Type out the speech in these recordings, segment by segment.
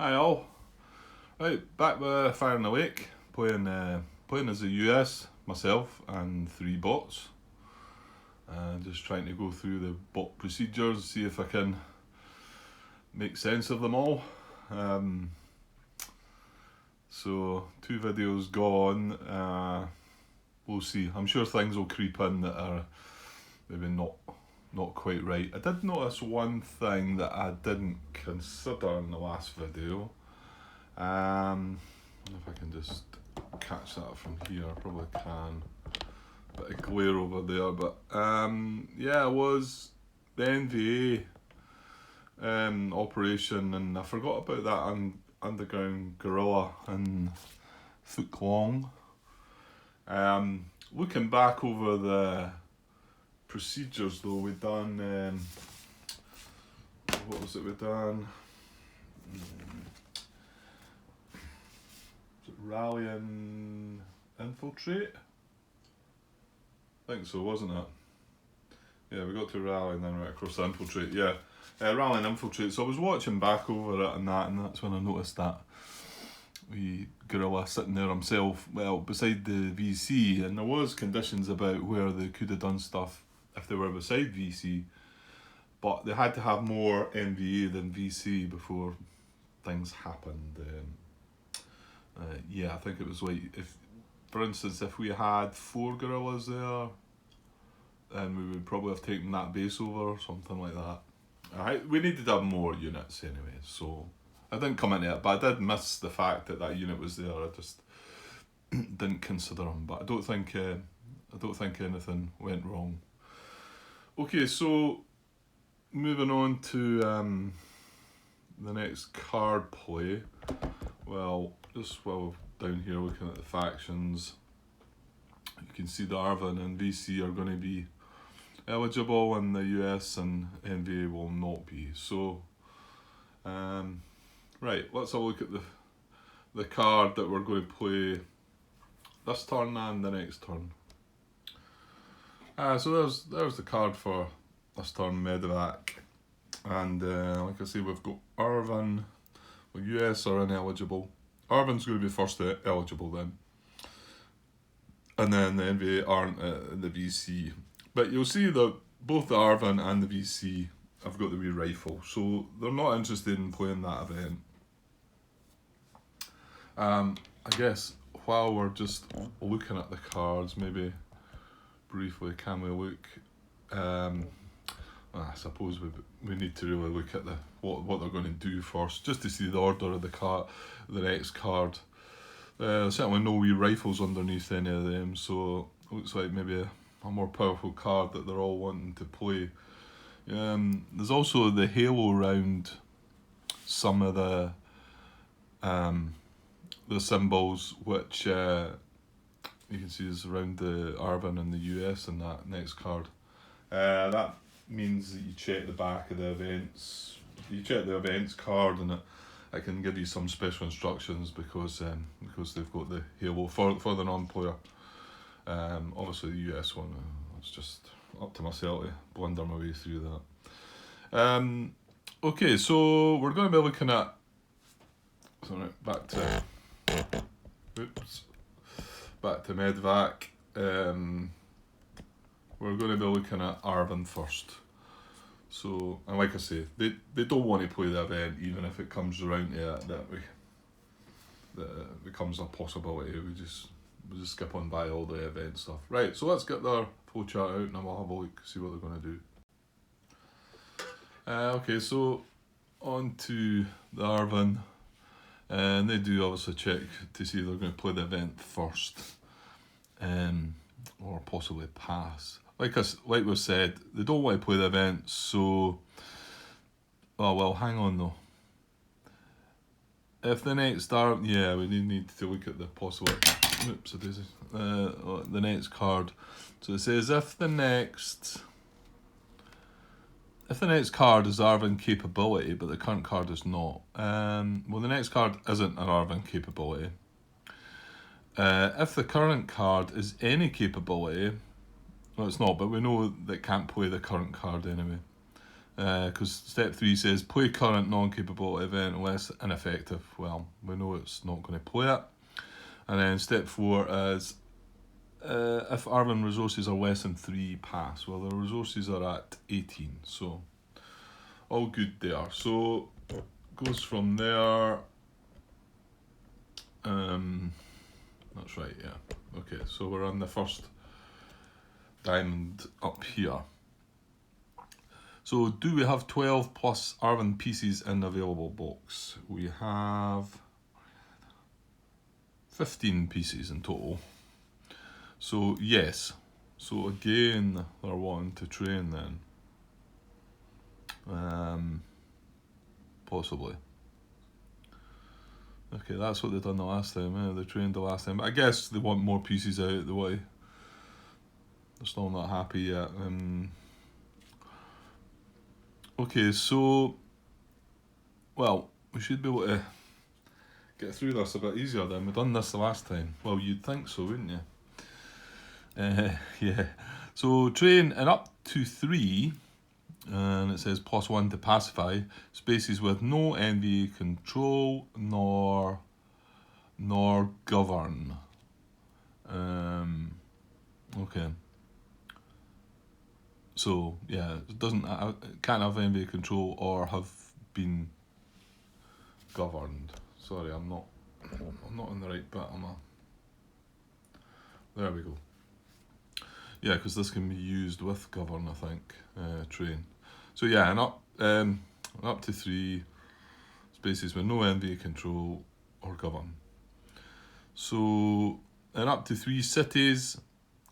Hi all. Right, back with Fire in the Lake, playing as the US, myself and three bots. Just trying to go through the bot procedures, see if I can make sense of them all. So 2 videos gone, we'll see. I'm sure things will creep in that are maybe not quite right. I did notice one thing that I didn't consider in the last video. If I can just catch that from here, I probably can. Bit of glare over there, but yeah, it was the NVA operation, and I forgot about that underground gorilla in Foot Long. Looking back over the procedures though, we done what was it we done? Rally and infiltrate? I think so, wasn't it? Yeah, we got to rally and then right across to infiltrate, yeah. Rally and infiltrate, so I was watching back over it and that's when I noticed that wee gorilla sitting there himself, well, beside the VC, and there was conditions about where they could have done stuff if they were beside VC, but they had to have more NVA than VC before things happened. Yeah, I think it was like, if, for instance, if we had 4 gorillas there, then we would probably have taken that base over or something like that. We needed to have more units anyway, so I didn't come into it, but I did miss the fact that unit was there. I just didn't consider them, but I don't think anything went wrong. Okay, so moving on to the next card play. Well, just while we're down here looking at the factions, you can see the Arvin and VC are going to be eligible, and the US and NVA will not be. So, right, let's have a look at the card that we're going to play this turn and the next turn. So there's the card for this turn, Medevac, and like I say, we've got Arvin. Well, US are ineligible. Arvin's going to be first eligible then. And then the NVA aren't the VC. But you'll see that both the Arvin and the VC have got the wee rifle, so they're not interested in playing that event. I guess while we're just looking at the cards, maybe briefly, can we look? I suppose we need to really look at what they're going to do first, just to see the order of the next card. Certainly no wee rifles underneath any of them, so it looks like maybe a more powerful card that they're all wanting to play. There's also the halo around some of the symbols, which you can see is around the Arvin and the US in that next card. That means that you check the back of the events. You check the events card, and it can give you some special instructions because they've got the halo for the non-player. Obviously the US one, it's just up to myself to blunder my way through that. Okay, so we're going to be looking at, back to Medevac. We're going to be looking at Arvin first. So, and like I say, they don't want to play the event, even if it comes around to it, that it becomes a possibility. We just skip on by all the event stuff. Right, so let's get their flowchart out and then we'll have a look, see what they're going to do. Okay, so on to the Arvin, and they do obviously check to see if they're going to play the event first, or possibly pass. Like we said, they don't want to play the event, so... Oh, well, hang on though. If the next Arvin... Yeah, we need to look at the possible... Oops, the next card. So it says if the next card is Arvin capability, but the current card is not. Well, the next card isn't an Arvin capability. If the current card is any capability... Well, it's not, but we know that it can't play the current card anyway. Because step 3 says play current non-capable event less ineffective. Well, we know it's not going to play it. And then step 4 is if Arvin resources are less than 3, pass. Well, the resources are at 18, so all good there. So goes from there. That's right, yeah. Okay, so we're on the first diamond up here. So do we have 12 plus Arvin pieces in the available box? We have 15 pieces in total. So yes. So again, they're wanting to train then. Possibly. Okay, that's what they done the last time. They trained the last time. But I guess they want more pieces out of the way. They're still not happy yet. Okay, so well, we should be able to get through this a bit easier than we done this the last time. Well, you'd think so, wouldn't you? Yeah. So train in up to 3, and it says +1 to pacify, spaces with no envy, control, nor govern. Okay. So yeah, it can't have envy, control, or have been governed. Sorry, I'm not in the right bit, am I? There we go. Yeah, because this can be used with govern, I think, train. So yeah, and up to 3 spaces with no envy, control, or govern. So, and up to 3 cities,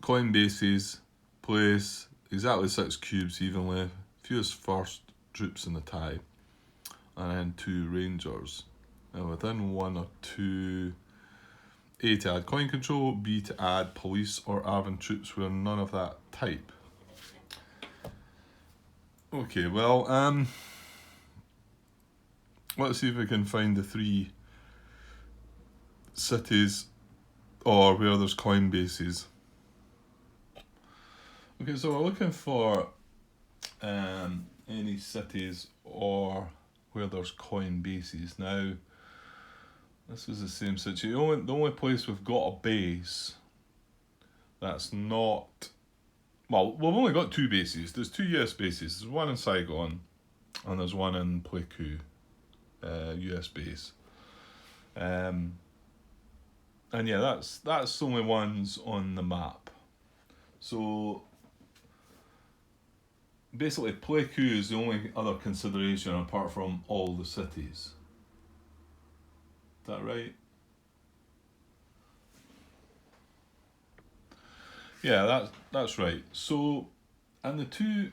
coin bases, place exactly 6 cubes evenly, fewest first troops in the tie, and then 2 rangers. And within 1 or 2, A to add coin control, B to add police or Arvin troops where none of that type. Okay, well, let's see if we can find the 3 cities or where there's coin bases. Okay, so we're looking for any cities or where there's coin bases. Now, this is the same situation. The only place we've got a base that's not... Well, we've only got 2 bases. There's 2 US bases. There's one in Saigon and there's one in Pleiku, US base. And yeah, that's the only ones on the map. So basically, Pleiku is the only other consideration apart from all the cities. Is that right? Yeah, that's right. So, and the 2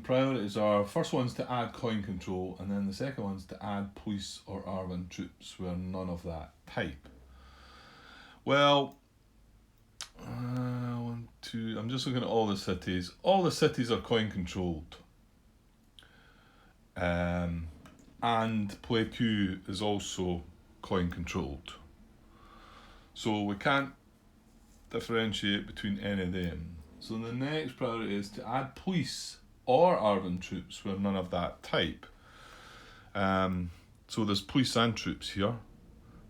priorities are, first one's to add coin control, and then the second one's to add police or Arvin troops where none of that type. Well, 1, 2, I'm just looking at all the cities. All the cities are coin controlled. And Pleiku is also coin controlled. So we can't differentiate between any of them. So the next priority is to add police or Arvin troops where none of that type. So there's police and troops here.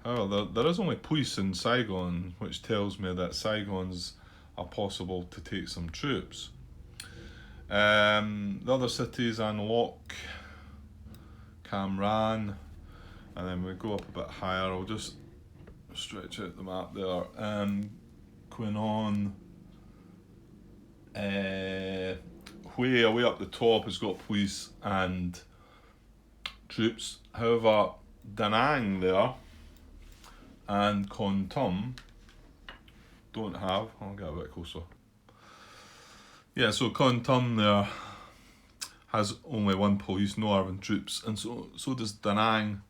However, there is only police in Saigon, which tells me that Saigon's are possible to take some troops. The other cities unlock Cam Ranh, and then we go up a bit higher. I'll just stretch out the map there. Quinnon, way up the top has got police and troops. However, Da Nang there and Kon Tum don't have. I'll get a bit closer. Yeah, so Kon Tum there has only 1 police, no Arvin troops, and so does Da Nang.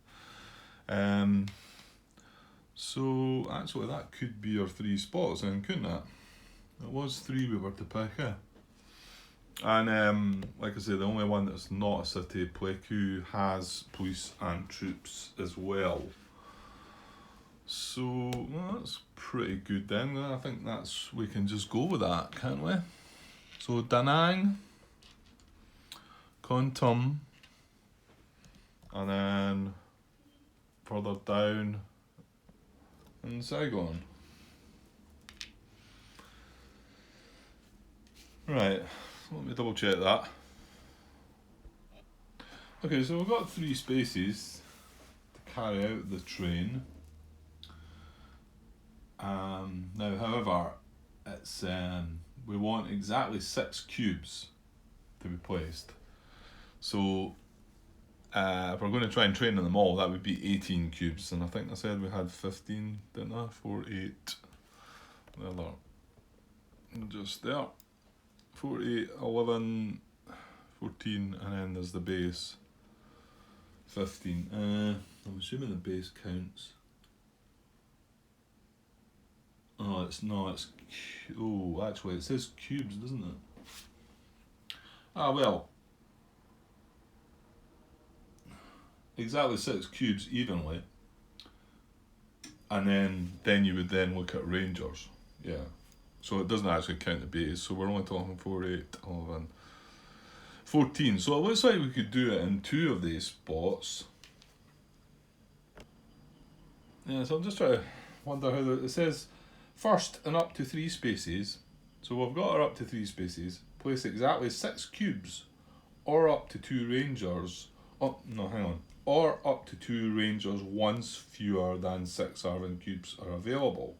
So actually that could be our 3 spots then, couldn't it? It was 3 we were to pick, yeah. And like I say, the only one that's not a city, Pleiku, has police and troops as well. So well, that's pretty good then. I think we can just go with that, can't we? So Da Nang, Quantum, and then further down in Zygon. Right, let me double check that. Okay, so we've got 3 spaces to carry out the train. Now, however, it's we want exactly 6 cubes to be placed. So if we're going to try and train them all, that would be 18 cubes, and I think I said we had 15, didn't I? 4, 8, the other, just there. 4, 8, 11, 14, and then there's the base, 15. I'm assuming the base counts. Oh, actually it says cubes, doesn't it? Ah, well. Exactly 6 cubes evenly. And then you would then look at rangers. Yeah. So it doesn't actually count the base, so we're only talking 4, 8, 11, 14. So it looks like we could do it in 2 of these spots. Yeah, so I'm just trying to wonder how it says first and up to 3 spaces. So we've got our up to 3 spaces. Place exactly 6 cubes, or up to 2 rangers. Oh no, hang on. Or up to 2 rangers once fewer than 6 Arvin cubes are available.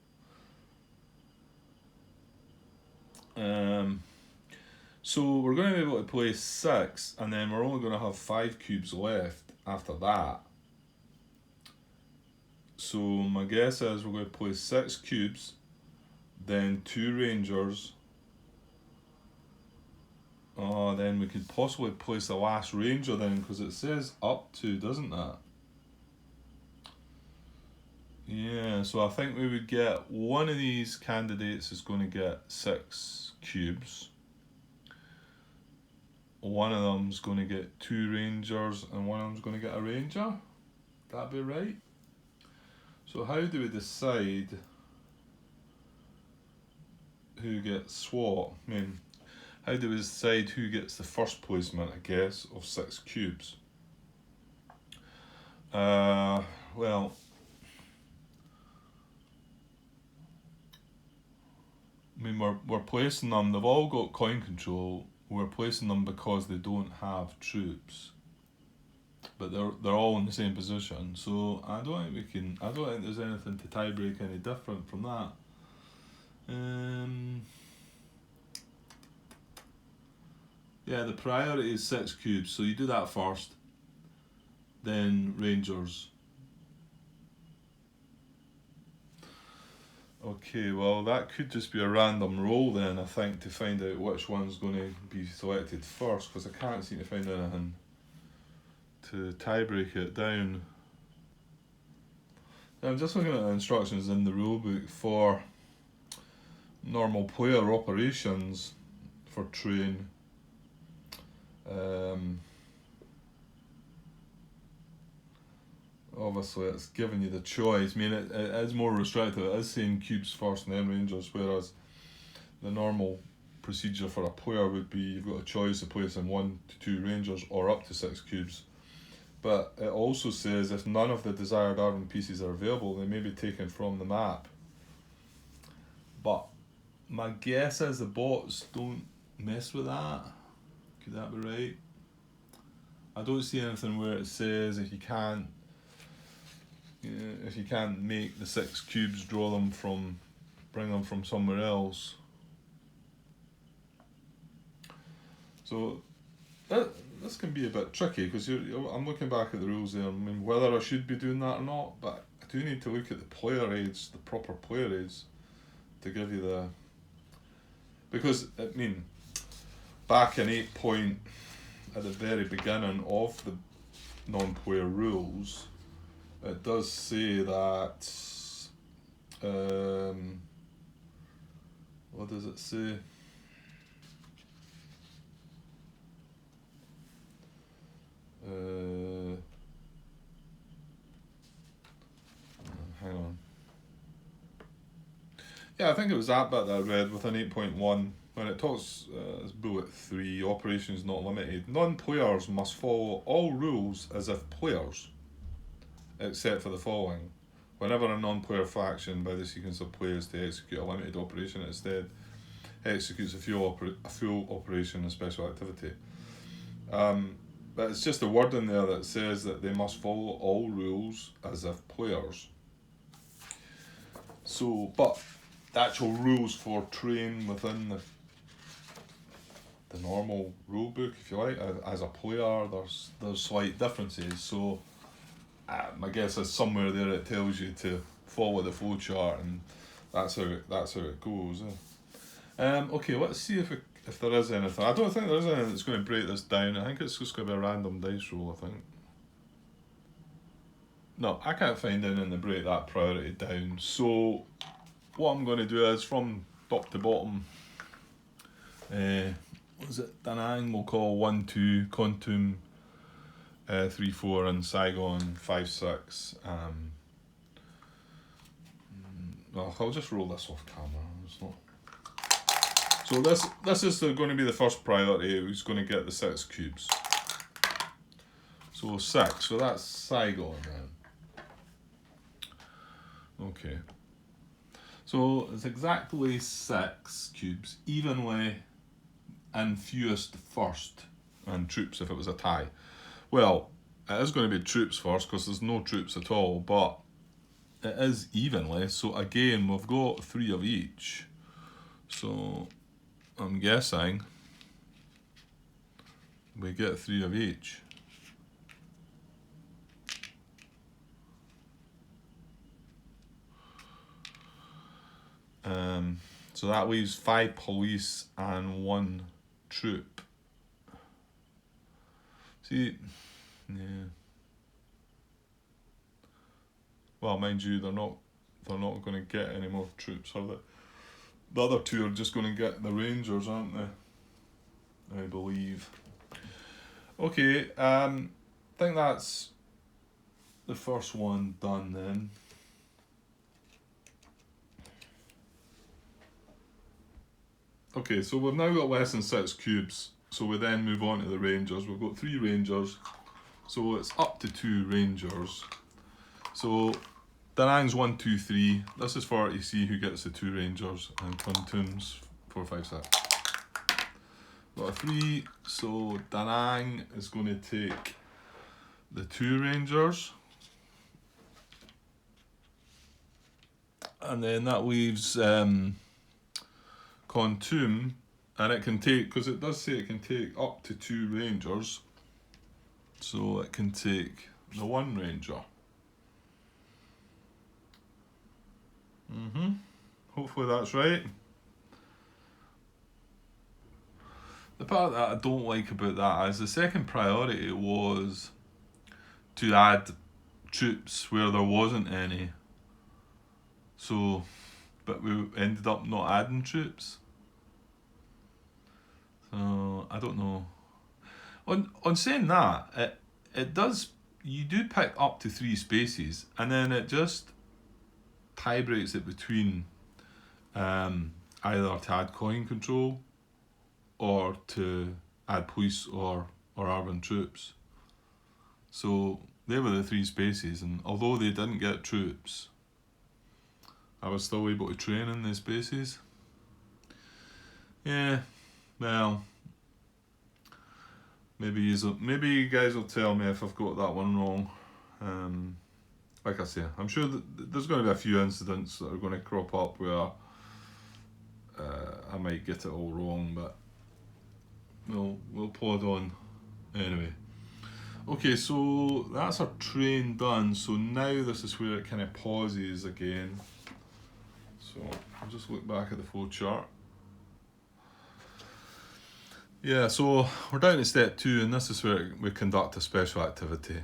So we're going to be able to place 6, and then we're only going to have 5 cubes left after that. So my guess is we're going to place 6 cubes, then 2 rangers. Oh, then we could possibly place the last ranger then, because it says up to, doesn't it? Yeah, so I think we would get one of these candidates is going to get 6 cubes. One of them's going to get 2 rangers, and one of them's going to get a ranger. That'd be right. So how do we decide who gets what? I mean, how do we decide who gets the first placement, I guess, of 6 cubes? Well, I mean, we're placing them, they've all got coin control, we're placing them because they don't have troops. But they're all in the same position, so I don't think there's anything to tie break any different from that. Yeah, the priority is 6 cubes, so you do that first, then rangers. Okay, well that could just be a random roll then, I think, to find out which one's going to be selected first, because I can't seem to find anything to tie break it down. I'm just looking at the instructions in the rulebook for normal player operations for train. Obviously it's giving you the choice. I mean, it is more restrictive. It is saying cubes first and then rangers, whereas the normal procedure for a player would be you've got a choice of placing 1 to 2 rangers or up to 6 cubes. But it also says if none of the desired Arvin pieces are available, they may be taken from the map. But my guess is the bots don't mess with that. Could that be right? I don't see anything where it says if you can't make the 6 cubes, bring them from somewhere else. So this can be a bit tricky, because I'm looking back at the rules there. I mean, whether I should be doing that or not, but I do need to look at the player aids, the proper player aids, to give you the. Because I mean, back in 8 point, at the very beginning of the non-player rules, it does say that. What does it say? Hang on. Yeah, I think it was that bit that I read within 8.1. when it talks, it's bullet 3, operations not limited. Non-players must follow all rules as if players, except for the following. Whenever a non-player faction, by the sequence of players to execute a limited operation, instead executes a full operation and special activity. But it's just a word in there that says that they must follow all rules as if players. So, but the actual rules for train within the normal rule book, if you like, as a player, there's slight differences. So, I guess it's somewhere there it tells you to follow the flow chart, and that's how it goes. Okay, let's see if there is anything. I don't think there is anything that's going to break this down. I think it's just going to be a random dice roll, I think. No, I can't find anything to break that priority down. So what I'm going to do is, from top to bottom, what is it? Da Nang we'll call 1, 2, Kontum 3, 4, and Saigon 5, 6. Well, I'll just roll this off camera. It's not. So this is going to be the first priority. Who's going to get the 6 cubes? So 6. So that's Saigon then. Okay. So it's exactly 6 cubes, evenly, and fewest first, and troops if it was a tie. Well, it is going to be troops first because there's no troops at all, but it is evenly. So again, we've got 3 of each. So I'm guessing we get 3 of each. So that leaves 5 police and 1 troop. See, yeah. Well, mind you, they're not going to get any more troops, are they? The other 2 are just going to get the Rangers, aren't they? I believe. Okay, I think that's the first one done then. Okay, so we've now got less than 6 cubes, so we then move on to the Rangers. We've got 3 Rangers, so it's up to 2 Rangers. So Da Nang's 1, 2, 3. This is for to see who gets the 2 Rangers, and Kuntum's 4, 5, 6. Got a 3, so Da Nang is going to take the 2 Rangers. And then that leaves Kontum, and it can take, because it does say it can take up to 2 Rangers, so it can take the 1 Ranger. Hopefully that's right. The part that I don't like about that is the second priority was to add troops where there wasn't any. So, but we ended up not adding troops. So I don't know. On saying that, it does, you do pick up to 3 spaces, and then it just tie breaks it between either to add coin control or to add police or urban troops. So they were the 3 spaces, and although they didn't get troops, I was still able to train in these spaces. Yeah, well, maybe you guys will tell me if I've got that one wrong. Like I say, I'm sure that there's going to be a few incidents that are going to crop up where I might get it all wrong, but we'll plod on anyway. Okay, so that's our train done. So now this is where it kind of pauses again. So I'll just look back at the flow chart. Yeah, so we're down to step 2, and this is where we conduct a special activity.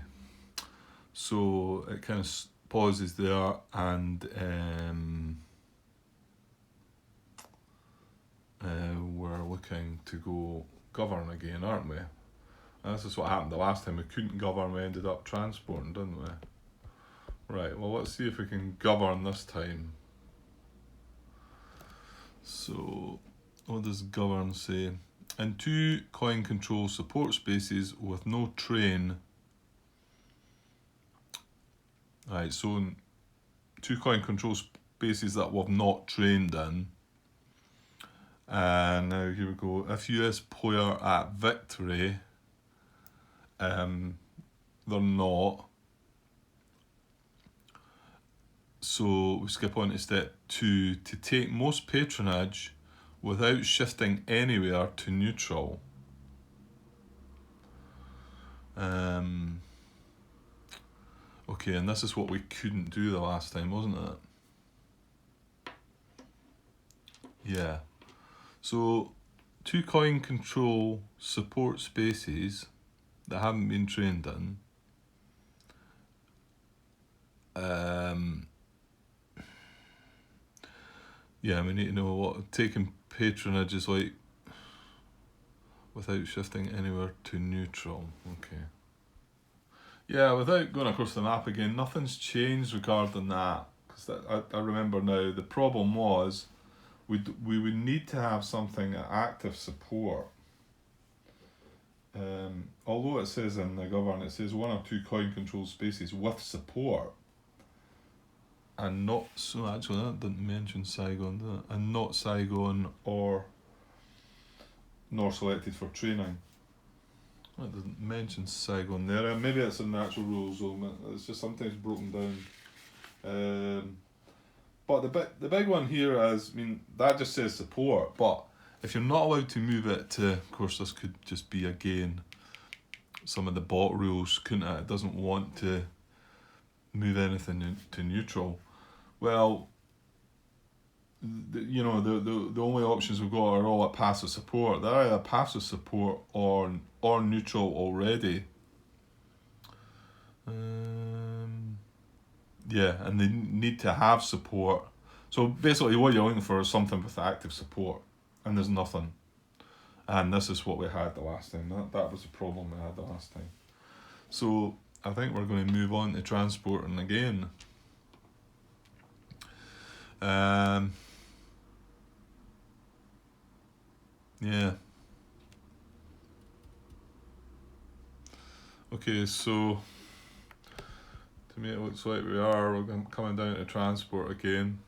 So it kind of pauses there, and we're looking to go govern again, aren't we? And this is what happened the last time. We couldn't govern, we ended up transporting, didn't we? Right, well, let's see if we can govern this time. So, what does govern say? In 2 coin control support spaces with no train. Right, so in 2 coin control spaces that we've not trained in. And now here we go. If US player at victory, they're not. So we skip on to step 2. To take most patronage without shifting anywhere to neutral. Okay, and this is what we couldn't do the last time, wasn't it? Yeah. So 2 coin control support spaces that haven't been trained in. Yeah, we need to know what taking patronage is like without shifting anywhere to neutral. Okay. Yeah, without going across the map again, nothing's changed regarding that. Because I remember now, the problem was we would need to have something at active support. Although it says in the govern, it says 1 or 2 coin control spaces with support. And not, so actually that didn't mention Saigon, did it? And not Saigon or nor selected for training. It doesn't mention Saigon there. Maybe it's in the actual rules, though. It's just sometimes broken down. But the big one here is, I mean, that just says support. But if you're not allowed to move it to, of course, this could just be again some of the bot rules. Couldn't it? It doesn't want to move anything to neutral. Well, the only options we've got are all at passive support. They're either passive support or neutral already. Yeah, and they need to have support. So basically what you're looking for is something with active support, and there's nothing. And this is what we had the last time. That was the problem we had the last time. So I think we're going to move on to transporting again. Yeah. Okay, so to me it looks like we're coming down to transport again.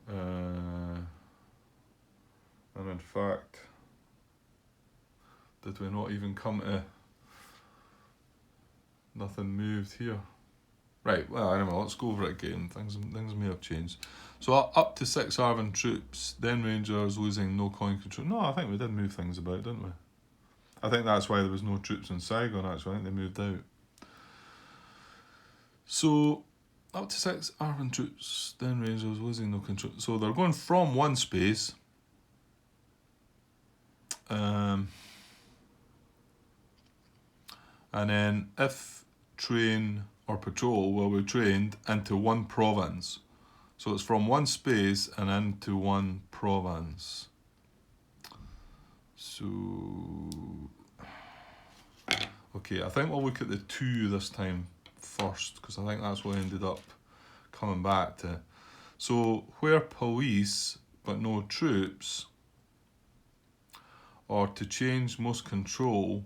And in fact, did we not even come to nothing moved here? Right, well anyway, let's go over it again. Things may have changed. So up to 6 Arvin troops, then Rangers losing no coin control. No, I think we did move things about, didn't we? I think that's why there was no troops in Saigon, actually. I think they moved out. So up to 6 Arvin troops, then Rangers losing no control. So they're going from one space. And then if train or patrol will be trained into one province. So it's from one space and into one province. So, okay, I think we'll look at the 2 this time first, because I think that's what I ended up coming back to. So, where police but no troops, or to change most control,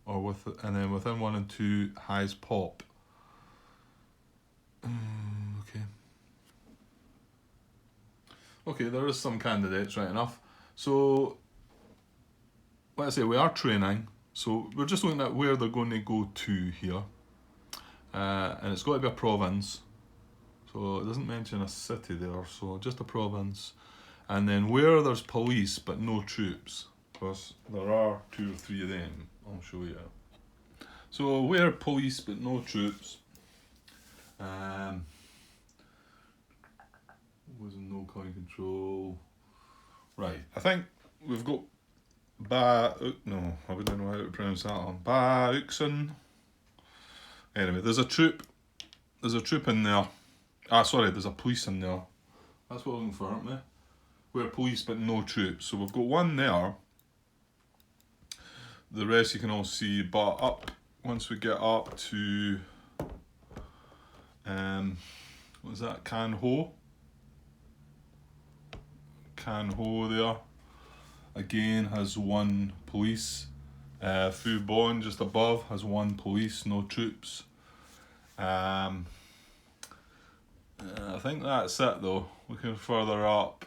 or and then within 1 and 2 highs pop. Okay, there is some candidates, right enough. So, let's say we are training. So we're just looking at where they're going to go to here. And it's got to be a province. So it doesn't mention a city there, so just a province. And then where there's police but no troops, because there are 2 or 3 of them, I'll show you. So where police but no troops, was no coin control. Right, I think we've got I wouldn't know how to pronounce that one. Uxon. Anyway, there's a troop in there. There's a police in there. That's what we're looking for, aren't we? We're police but no troops. So we've got one there. The rest you can all see, but once we get up to Was that Can Ho? Can Ho there. Again has 1 police. Phu Bon just above has 1 police, no troops. I think that's it though. Looking further up,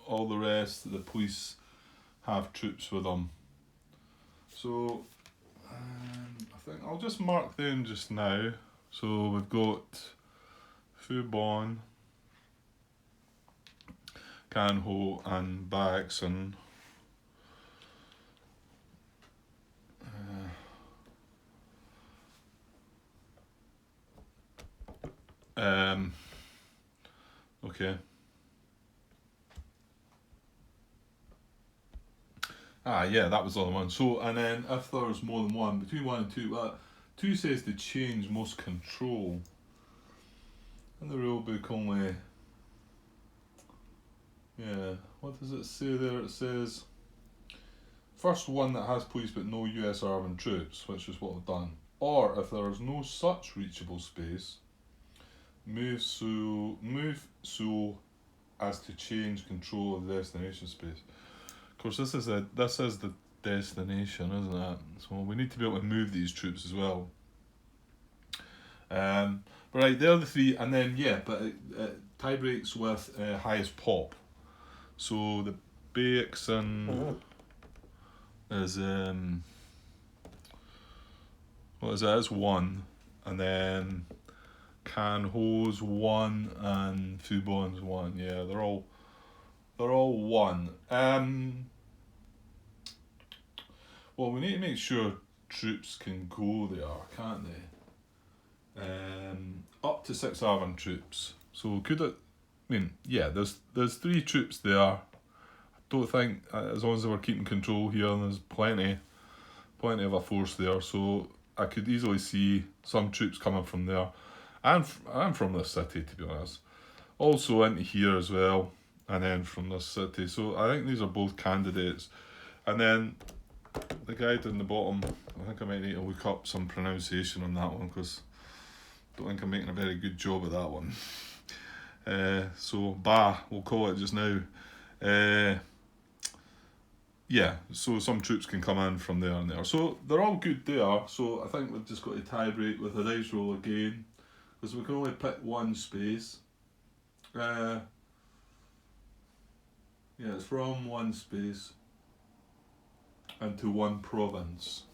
all the rest of the police have troops with them. So I think I'll just mark them just now. So we've got Phu Bon, Can Ho and Baxon. Okay. Yeah, that was the other one. So, and then if there's more than one, between 1 and 2, 2 says to change most control. In the rule book only, what does it say there? It says, first one that has police but no US armed troops, which is what I've done. Or if there is no such reachable space, move so as to change control of the destination space. Of course, this is the destination, isn't it? So we need to be able to move these troops as well. But right, they're the 3, and then but it tie breaks with highest pop. So the Baxon is It's 1, and then Can Ho's 1 and Phu Bon's 1. Yeah, they're all 1. Well, we need to make sure troops can go there, can't they? Up to 6 armed troops. So could it? There's 3 troops there. I don't think, as long as they were keeping control here, and there's plenty of a force there. So I could easily see some troops coming from there, and from this city, to be honest. Also into here as well, and then from this city. So I think these are both candidates. And then the guy down the bottom, I think I might need to look up some pronunciation on that one, because I don't think I'm making a very good job at that one. So Ba, we'll call it just now. So some troops can come in from there and there. So they're all good there. So I think we've just got to tie break with a dice roll again, because we can only pick 1 space. It's from 1 space into 1 province.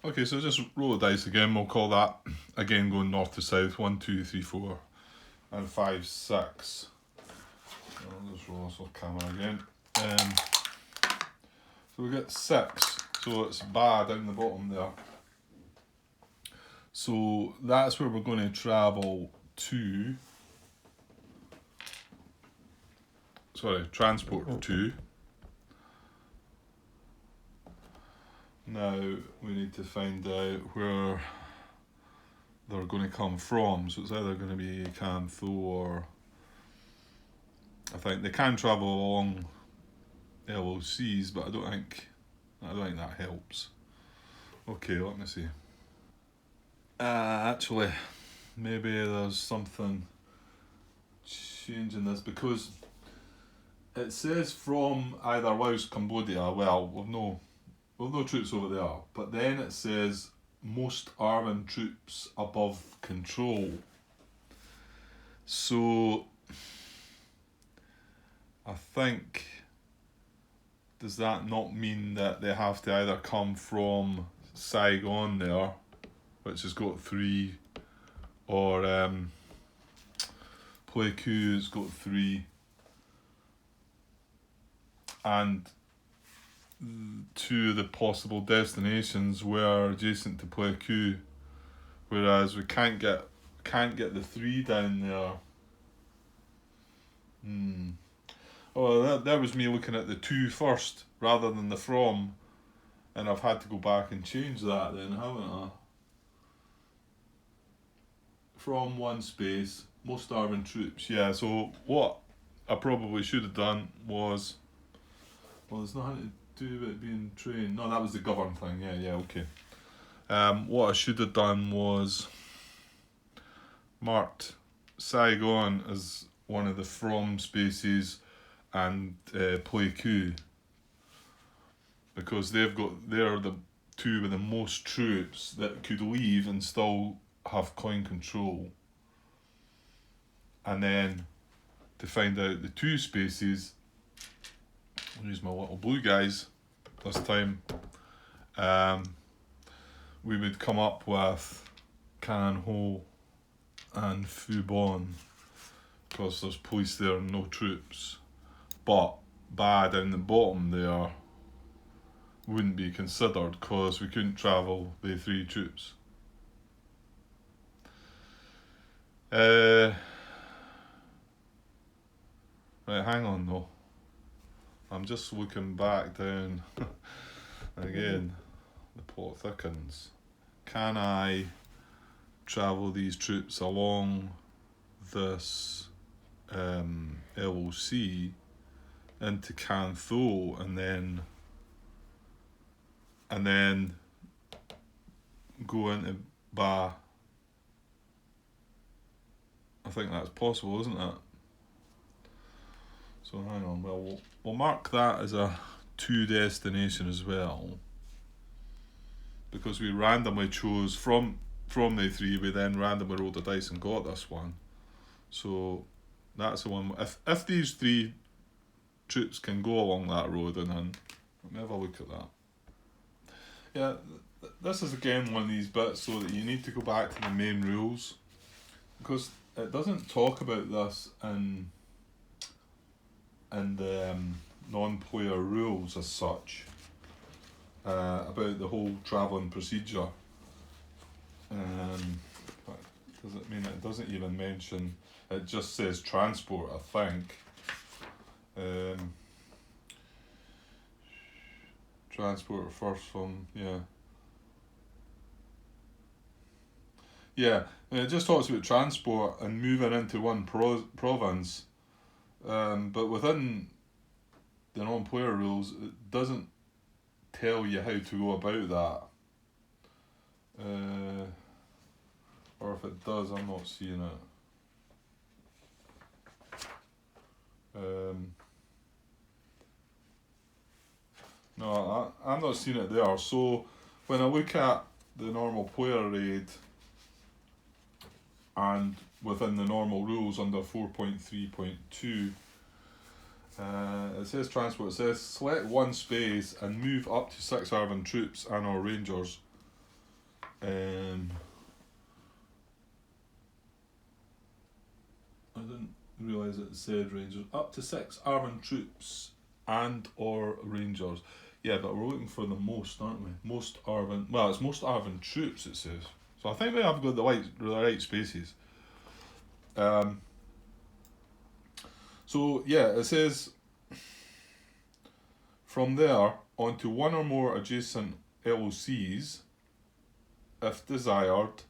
Okay, so just roll the dice again. We'll call that, again, going north to south. 1, 2, 3, 4, and 5, 6. I'll just roll this off camera again. So we get 6. So it's Ba down the bottom there. So that's where we're going to travel to. Transport to. Now we need to find out where they're going to come from. So it's either going to be Can Tho, or I think they can travel along LOCs, but I don't think that helps. Okay, let me see. Actually, maybe there's something changing this, because it says from either Laos, Cambodia. Well, we've no troops over there, but then it says most armed troops above control. So I think, does that not mean that they have to either come from Saigon there, which has got 3, or Pleiku has got 3, and 2 of the possible destinations were adjacent to Pleiku, whereas we can't get the 3 down there. Oh, that was me looking at the 2 first rather than the from, and I've had to go back and change that then, haven't I? From 1 space, most armed troops. Yeah, so what I probably should have done was, well, there's nothing do with being trained? No, that was the govern thing. Yeah, okay. What I should have done was marked Saigon as one of the from spaces and Pleiku, because they're the two with the most troops that could leave and still have coin control. And then to find out the two spaces, I'll use my little blue guys this time. We would come up with Can Ho and Fubon, because there's police there and no troops. But Ba down the bottom there wouldn't be considered because we couldn't travel the 3 troops. Right, hang on though. I'm just looking back down again. The plot thickens. Can I travel these troops along this LOC into Cantho and then go into Ba? I think that's possible, isn't it? So hang on, well, we'll mark that as a 2 destination as well, because we randomly chose from the 3, we then randomly rolled the dice and got this one. So that's the one. If these 3 troops can go along that road, and then let me have a look at that. Yeah, this is again one of these bits so that you need to go back to the main rules, because it doesn't talk about this in the non-player rules as such, about the whole travelling procedure. It doesn't even mention, it just says transport, I think. Transport first from, yeah, it just talks about transport and moving into one province, but within the non-player rules it doesn't tell you how to go about that, or if it does, I'm not seeing it. No, I'm not seeing it there. So when I look at the normal player raid and within the normal rules under 4.3.2, it says transport. It says select one space and move up to 6 Arvan troops and or rangers. I didn't realise it said rangers. Up to 6 Arvan troops and or rangers. Yeah, but we're looking for the most, aren't we? Most Arvan. Well, it's most Arvan troops, it says. So I think we have got the right spaces. So yeah, it says from there onto one or more adjacent LOCs, if desired,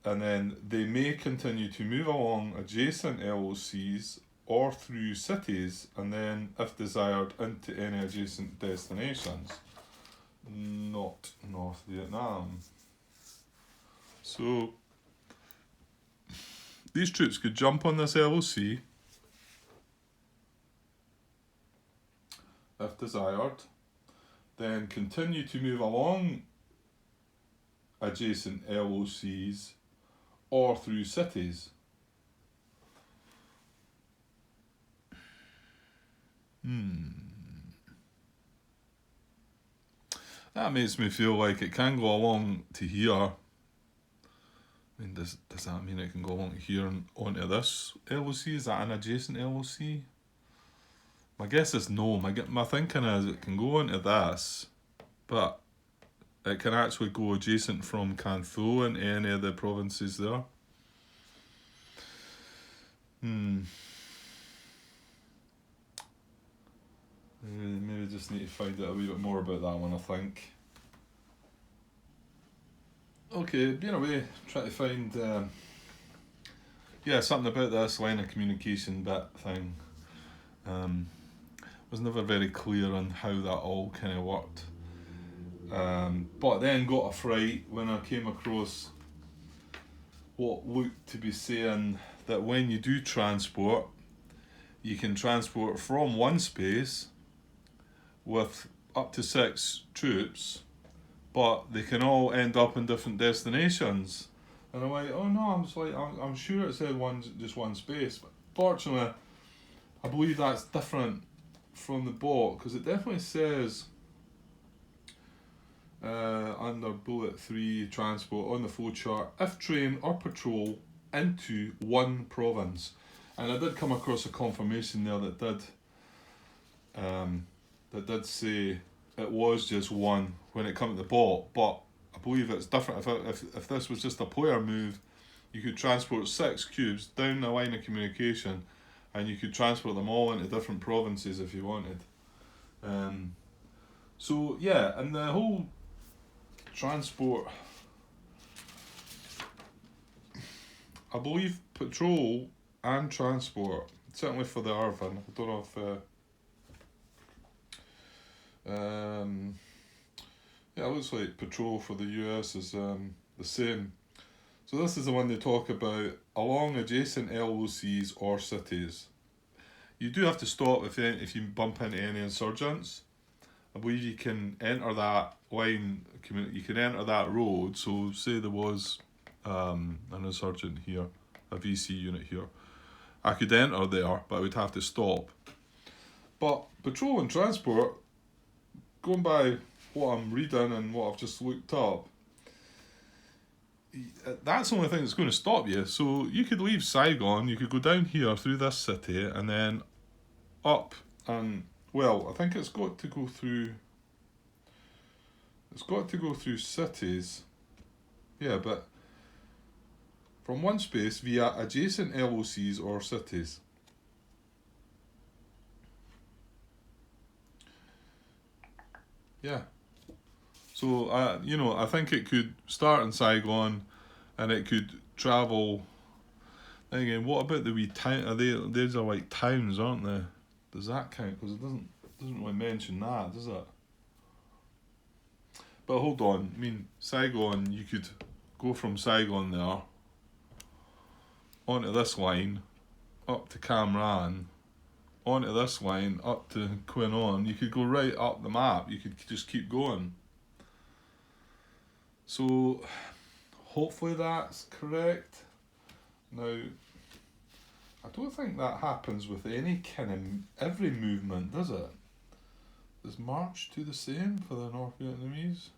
and then they may continue to move along adjacent LOCs or through cities, and then, if desired, into any adjacent destinations. Not North Vietnam. So, these troops could jump on this LOC, if desired, then continue to move along adjacent LOCs or through cities. That makes me feel like it can go along to here. I mean, does that mean it can go along to here and onto this LOC? Is that an adjacent LOC? My guess is no. My thinking is it can go into this, but it can actually go adjacent from Cantho into any of the provinces there. Maybe just need to find out a wee bit more about that one, I think. Okay, being away, try to find something about this line of communication bit thing. was never very clear on how that all kind of worked. But then got a fright when I came across what looked to be saying that when you do transport, you can transport from one space with up to 6 troops, but they can all end up in different destinations. And I'm like, oh no, I'm sure it said just one space. But fortunately, I believe that's different from the bot, because it definitely says under bullet 3 transport on the flowchart, if train or patrol into one province. And I did come across a confirmation there that did say it was just one when it came to the bot, but I believe it's different. If this was just a player move, you could transport 6 cubes down the line of communication, and you could transport them all into different provinces if you wanted. So yeah, and the whole transport, I believe patrol and transport, certainly for the Arvin. I don't know if yeah, it looks like patrol for the US is the same. So this is the one they talk about along adjacent LOCs or cities. You do have to stop if you bump into any insurgents. I believe you can enter that line, you can enter that road. So say there was an insurgent here, a VC unit here. I could enter there, but I would have to stop. But patrol and transport, going by what I'm reading and what I've just looked up, that's the only thing that's going to stop you. So you could leave Saigon, you could go down here through this city and then up, and well, I think it's got to go through cities. Yeah, but from one space via adjacent LOCs or cities. Yeah. So, I think it could start in Saigon and it could travel. Then again, what about the wee town? These are like towns, aren't they? Does that count? Because it doesn't really mention that, does it? But hold on, I mean, Saigon, you could go from Saigon there onto this line, up to Cam Ranh, onto this line, up to Queen On. You could go right up the map, you could just keep going. So, hopefully that's correct. Now, I don't think that happens with any kind of every movement, does it? Does March do the same for the North Vietnamese?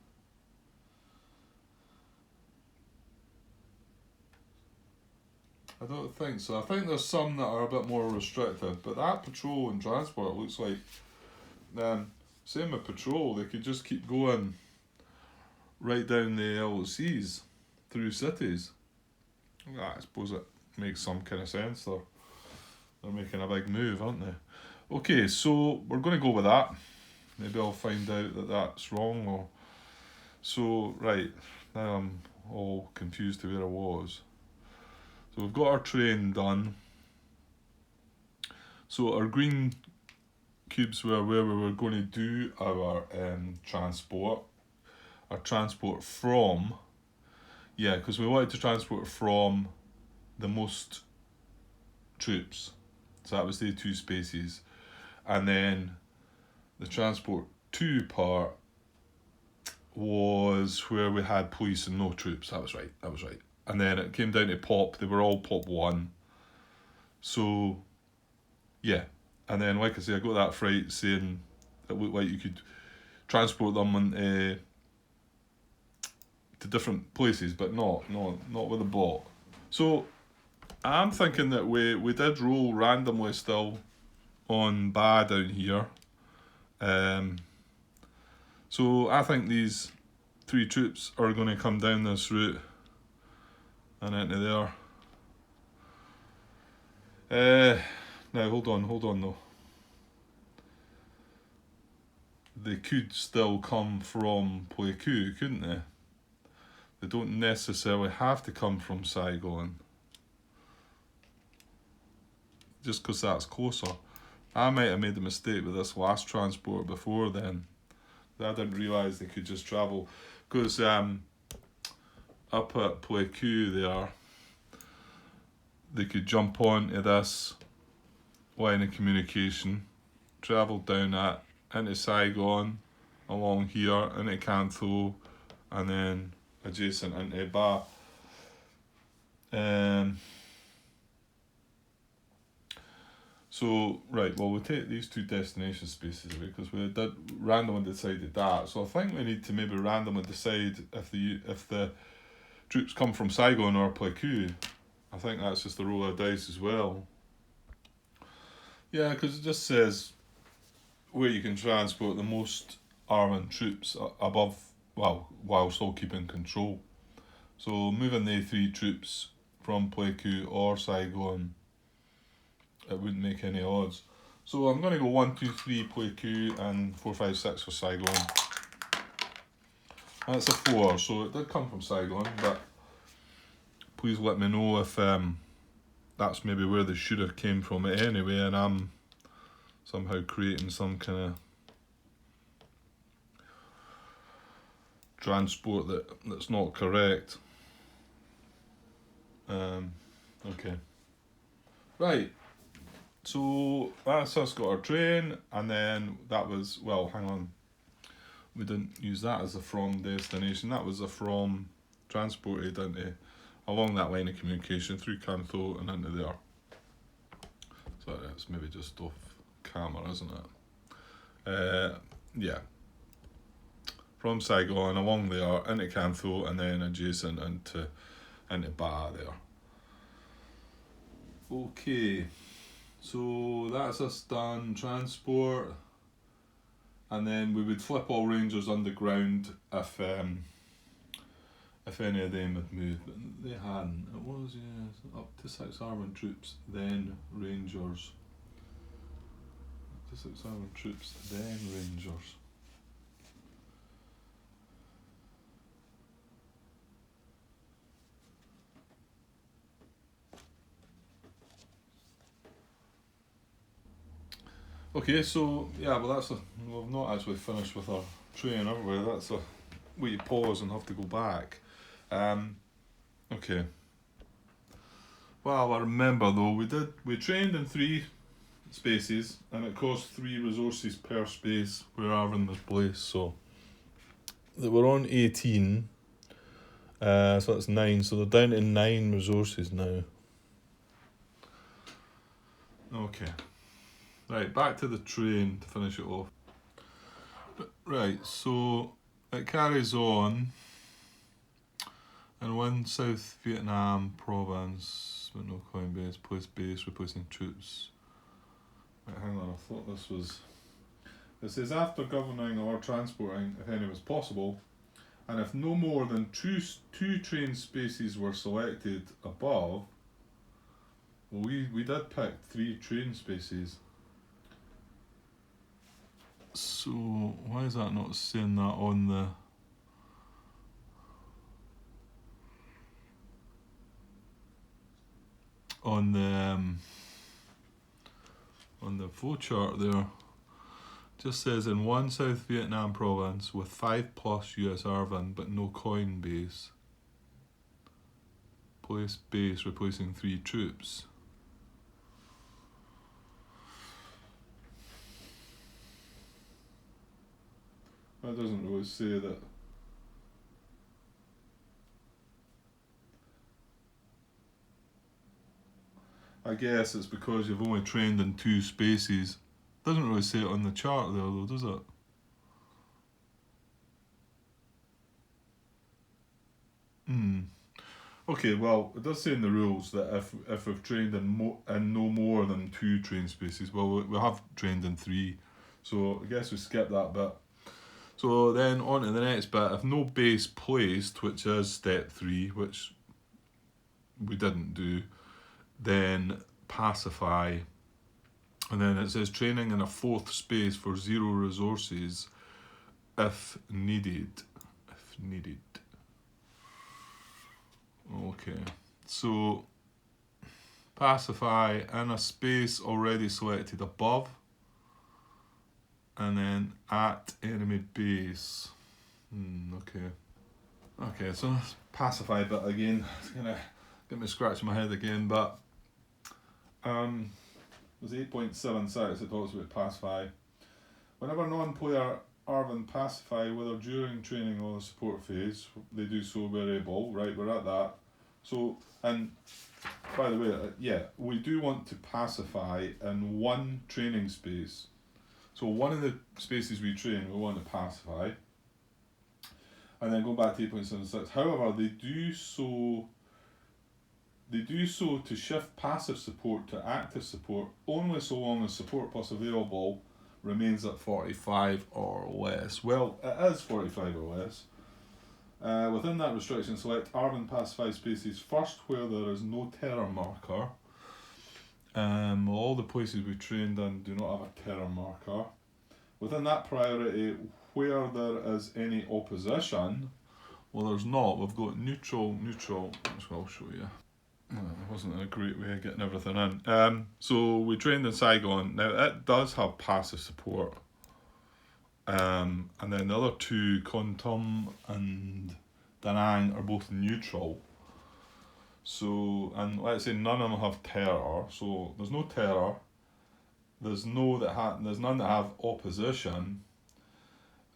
I don't think so. I think there's some that are a bit more restricted, but that patrol and transport looks like, same with patrol, they could just keep going right down the LOCs through cities. I suppose it makes some kind of sense. They're making a big move, aren't they? Okay, so we're going to go with that. Maybe I'll find out that that's wrong. So, right, now I'm all confused to where I was. So we've got our train done. So our green cubes were where we were going to do our transport. Our transport from, because we wanted to transport from the most troops. So that was the 2 spaces. And then the transport to part was where we had police and no troops. That was right. And then it came down to pop. They were all pop 1. So, yeah. And then, like I say, I got that fright saying it looked like you could transport them to different places, but not with a bot. So, I'm thinking that we did roll randomly still on Ba down here. So I think these 3 troops are going to come down this route and into there. Now hold on though. They could still come from Pleiku, couldn't they? They don't necessarily have to come from Saigon, just because that's closer. I might have made the mistake with this last transport before then. I didn't realise they could just travel. Because up at Pleiku there, they could jump onto this line of communication, travel down that into Saigon, along here, into Cantho, and then adjacent into Ba. So, right, well, we'll take these two destination spaces away because we did randomly decided that. So I think we need to maybe randomly decide if the troops come from Saigon or Pleiku. I think that's just a roll of dice as well. Yeah, because it just says where you can transport the most arming troops above, well, while still keeping control. So moving the 3 troops from Pleiku or Saigon, it wouldn't make any odds. So I'm going to go 1, 2, 3 Pleiku and 4, 5, 6 for Saigon. That's a 4, so it did come from Saigon, but please let me know if that's maybe where they should have came from it anyway, and I'm somehow creating some kind of transport that's not correct. Okay. Right. So that's us got our train, and then that was, well, hang on. We didn't use that as a from destination. That was a from transported into along that line of communication through Cantho and into there. So it's maybe just off camera, isn't it? Yeah. From Saigon along there into Cantho and then adjacent into Ba there. Okay. So that's us done transport, and then we would flip all Rangers underground if any of them had moved, but they hadn't. It was, yeah, up to 6 armoured troops, then Rangers. Up to 6 armoured troops, then Rangers. Okay, so yeah, well we've not actually finished with our train, have we? That's a we pause and have to go back. Okay. Well, I remember though we trained in 3 spaces and it cost 3 resources per space wherever in this place. So they were on 18. So that's 9. So they're down to 9 resources now. Okay. Right, back to the train to finish it off. Right, so it carries on. And when South Vietnam province, but no coin base, place base, replacing troops. Right, hang on, I thought this was... It says after governing or transporting, if any was possible, and if no more than two train spaces were selected above, well, we did pick 3 train spaces. So why is that not saying that on the flowchart there? Just says in 1 South Vietnam province with 5+ US Arvin but no coin base. Place base replacing 3 troops. That doesn't really say that. I guess it's because you've only trained in 2 spaces. Doesn't really say it on the chart there though, does it? Okay, well, it does say in the rules that if we've trained in no more than 2 train spaces, well, we have trained in 3, so I guess we skip that bit. So then on to the next bit. If no base placed, which is step 3, which we didn't do, then pacify. And then it says training in a 4th space for 0 resources if needed. If needed. Okay, so pacify in a space already selected above and then at enemy base. Okay, so let's pacify bit again. It's gonna get me scratching my head again, but there's 8.76 it talks about pacify. Whenever non-player Arvin pacify, whether during training or the support phase, they do so where able. Right, we're at that. So, and by the way, yeah, we do want to pacify in one training space. So one of the spaces we train, we want to pacify. And then go back to 8.76. However, they do so to shift passive support to active support only so long as support plus available remains at 45 or less. Well, it is 45 or less. Within that restriction, select Arvin pacify spaces first where there is no terror marker. All the places we trained in do not have a terror marker. Within that priority, where there is any opposition, well, there's not. We've got neutral, which I'll show you. It wasn't a great way of getting everything in. So we trained in Saigon. Now it does have passive support. And then the other two, Kontum and Da Nang, are both neutral. So, and let's say none of them have terror. So there's no terror. There's none that have opposition.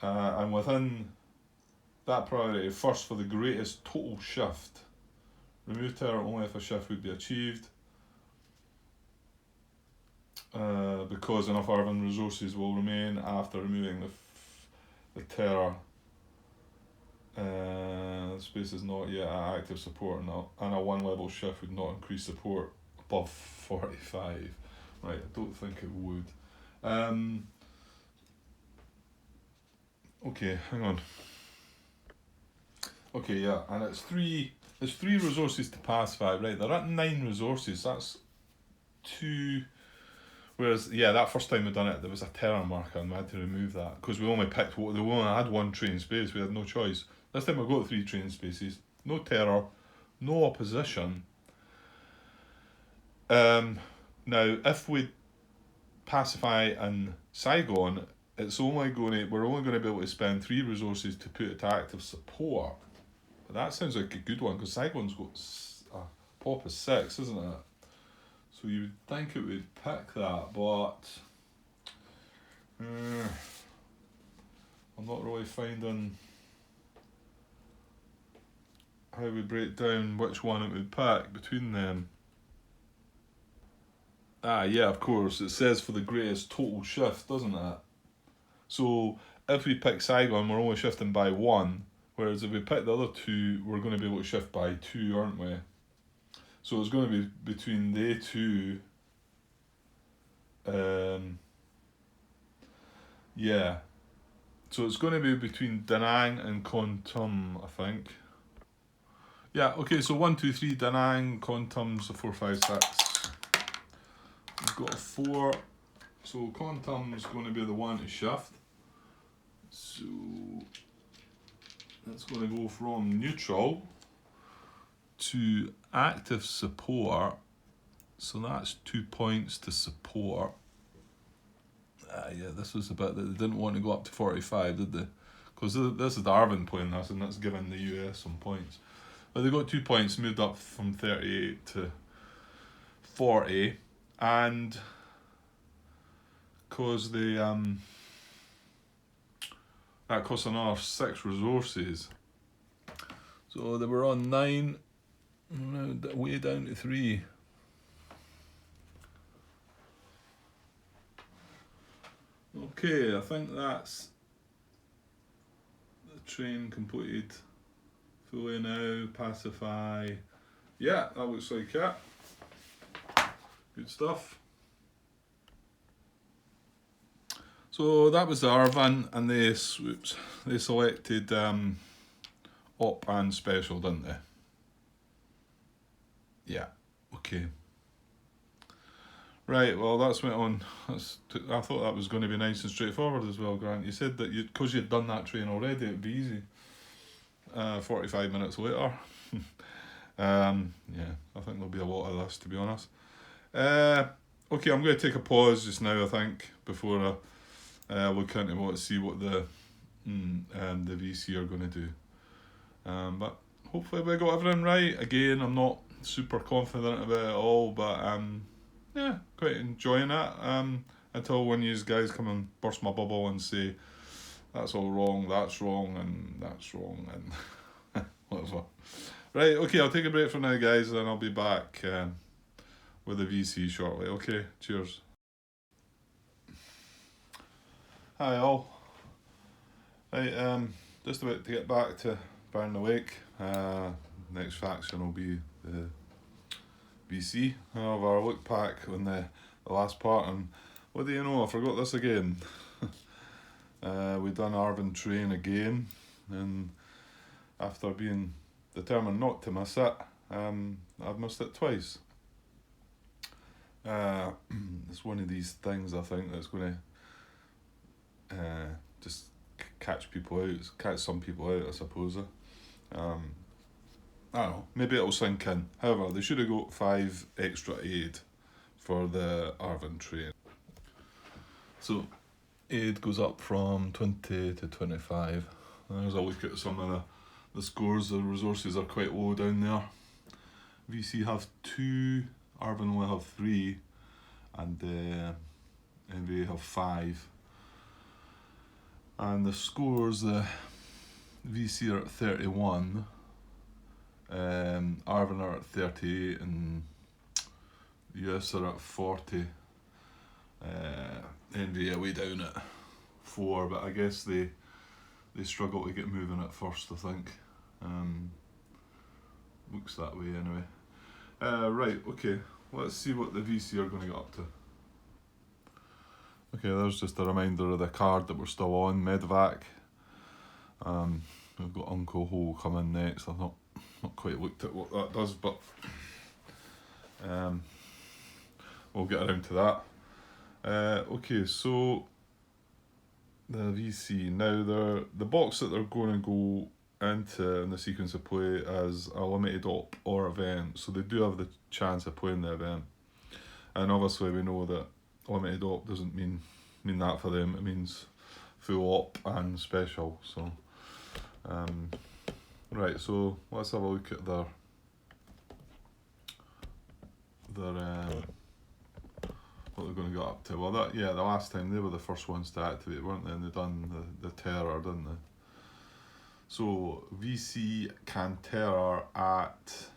And within that priority, first for the greatest total shift, remove terror only if a shift would be achieved, because enough Arvin resources will remain after removing the terror. Space is not yet at active support, and a one level shift would not increase support above 45. Right, I don't think it would. Okay, hang on. Okay, yeah, and it's three resources to pacify, right? They're at 9 resources, that's 2. Whereas, yeah, that first time we done it, there was a terror marker and we had to remove that because we only had one train space, we had no choice. This time we've got 3 train spaces, no terror, no opposition. Now, if we pacify in Saigon, we're only going to be able to spend 3 resources to put it to active support. But that sounds like a good one because Saigon's got a pop of 6, isn't it? So you would think it would pick that, but I'm not really finding how we break down which one it would pick between them. Yeah, of course, it says for the greatest total shift, doesn't it? So if we pick Saigon, we're only shifting by 1, whereas if we pick the other 2, we're going to be able to shift by 2, aren't we? So it's going to be between they 2. Yeah. So it's going to be between Da Nang and Kontum, I think. Yeah, okay, so 1, 2, 3, Da Nang, Kontum's a 4, 5, 6. We've got a 4. So Kontum's going to be the one to shift. So that's going to go from neutral to active support. So that's 2 points to support. Yeah, this was a bit that they didn't want to go up to 45, did they? Because this is the Arvin playing this, and that's giving the US some points. But they got 2 points, moved up from 38 to 40, and because they that costs another 6 resources. So they were on 9, way down to 3. Okay, I think that's the train completed fully now. Pacify. Yeah, that looks like it. Good stuff. So that was the Arvin, and they selected op and special, didn't they? Yeah, okay. Right, well that's went on. I thought that was going to be nice and straightforward as well, Grant. You said that because you'd done that train already, it'd be easy. 45 minutes later. Yeah, I think there'll be a lot of this, to be honest. Okay, I'm going to take a pause just now, I think, before look into what, see what the VC are going to do. But hopefully we got everything right. Again, I'm not super confident about it all, but yeah, quite enjoying it. Until when you guys come and burst my bubble and say that's all wrong, that's wrong, and that's wrong, and whatever. Right, okay, I'll take a break for now, guys, and I'll be back with the VC shortly. Okay, cheers. Hi all. Right, just about to get back to Burn the Wake. Next faction will be the VC. However, I look back on the last part and what do you know, I forgot this again. We done Arvin Train again, and after being determined not to miss it, I've missed it twice. It's one of these things I think that's going to just catch some people out, I suppose. I don't know, maybe it'll sink in. However, they should have got 5 extra aid for the Arvin Train. So, aid goes up from 20 to 25. There's a look at some of the scores. The resources are quite low down there. VC have 2, Arvin only have 3, and NVA have 5. And the scores, the VC are at 31, Arvin are at 38, and US are at 40. NVA way down at 4, but I guess they struggle to get moving at first, I think. Looks that way anyway. Right, okay, let's see what the VC are going to get up to. Okay, there's just a reminder of the card that we're still on, Medvac. We've got Uncle Ho coming next. I've not quite looked at what that does, but we'll get around to that. Okay, so the VC, now the box that they're going to go into in the sequence of play as a limited op or event, so they do have the chance of playing the event, and obviously we know that limited op doesn't mean that for them. It means full op and special. So right, so let's have a look at their what they're going to get up to. Well, the last time they were the first ones to activate, weren't they? And they done the terror, didn't they? So VC can terror at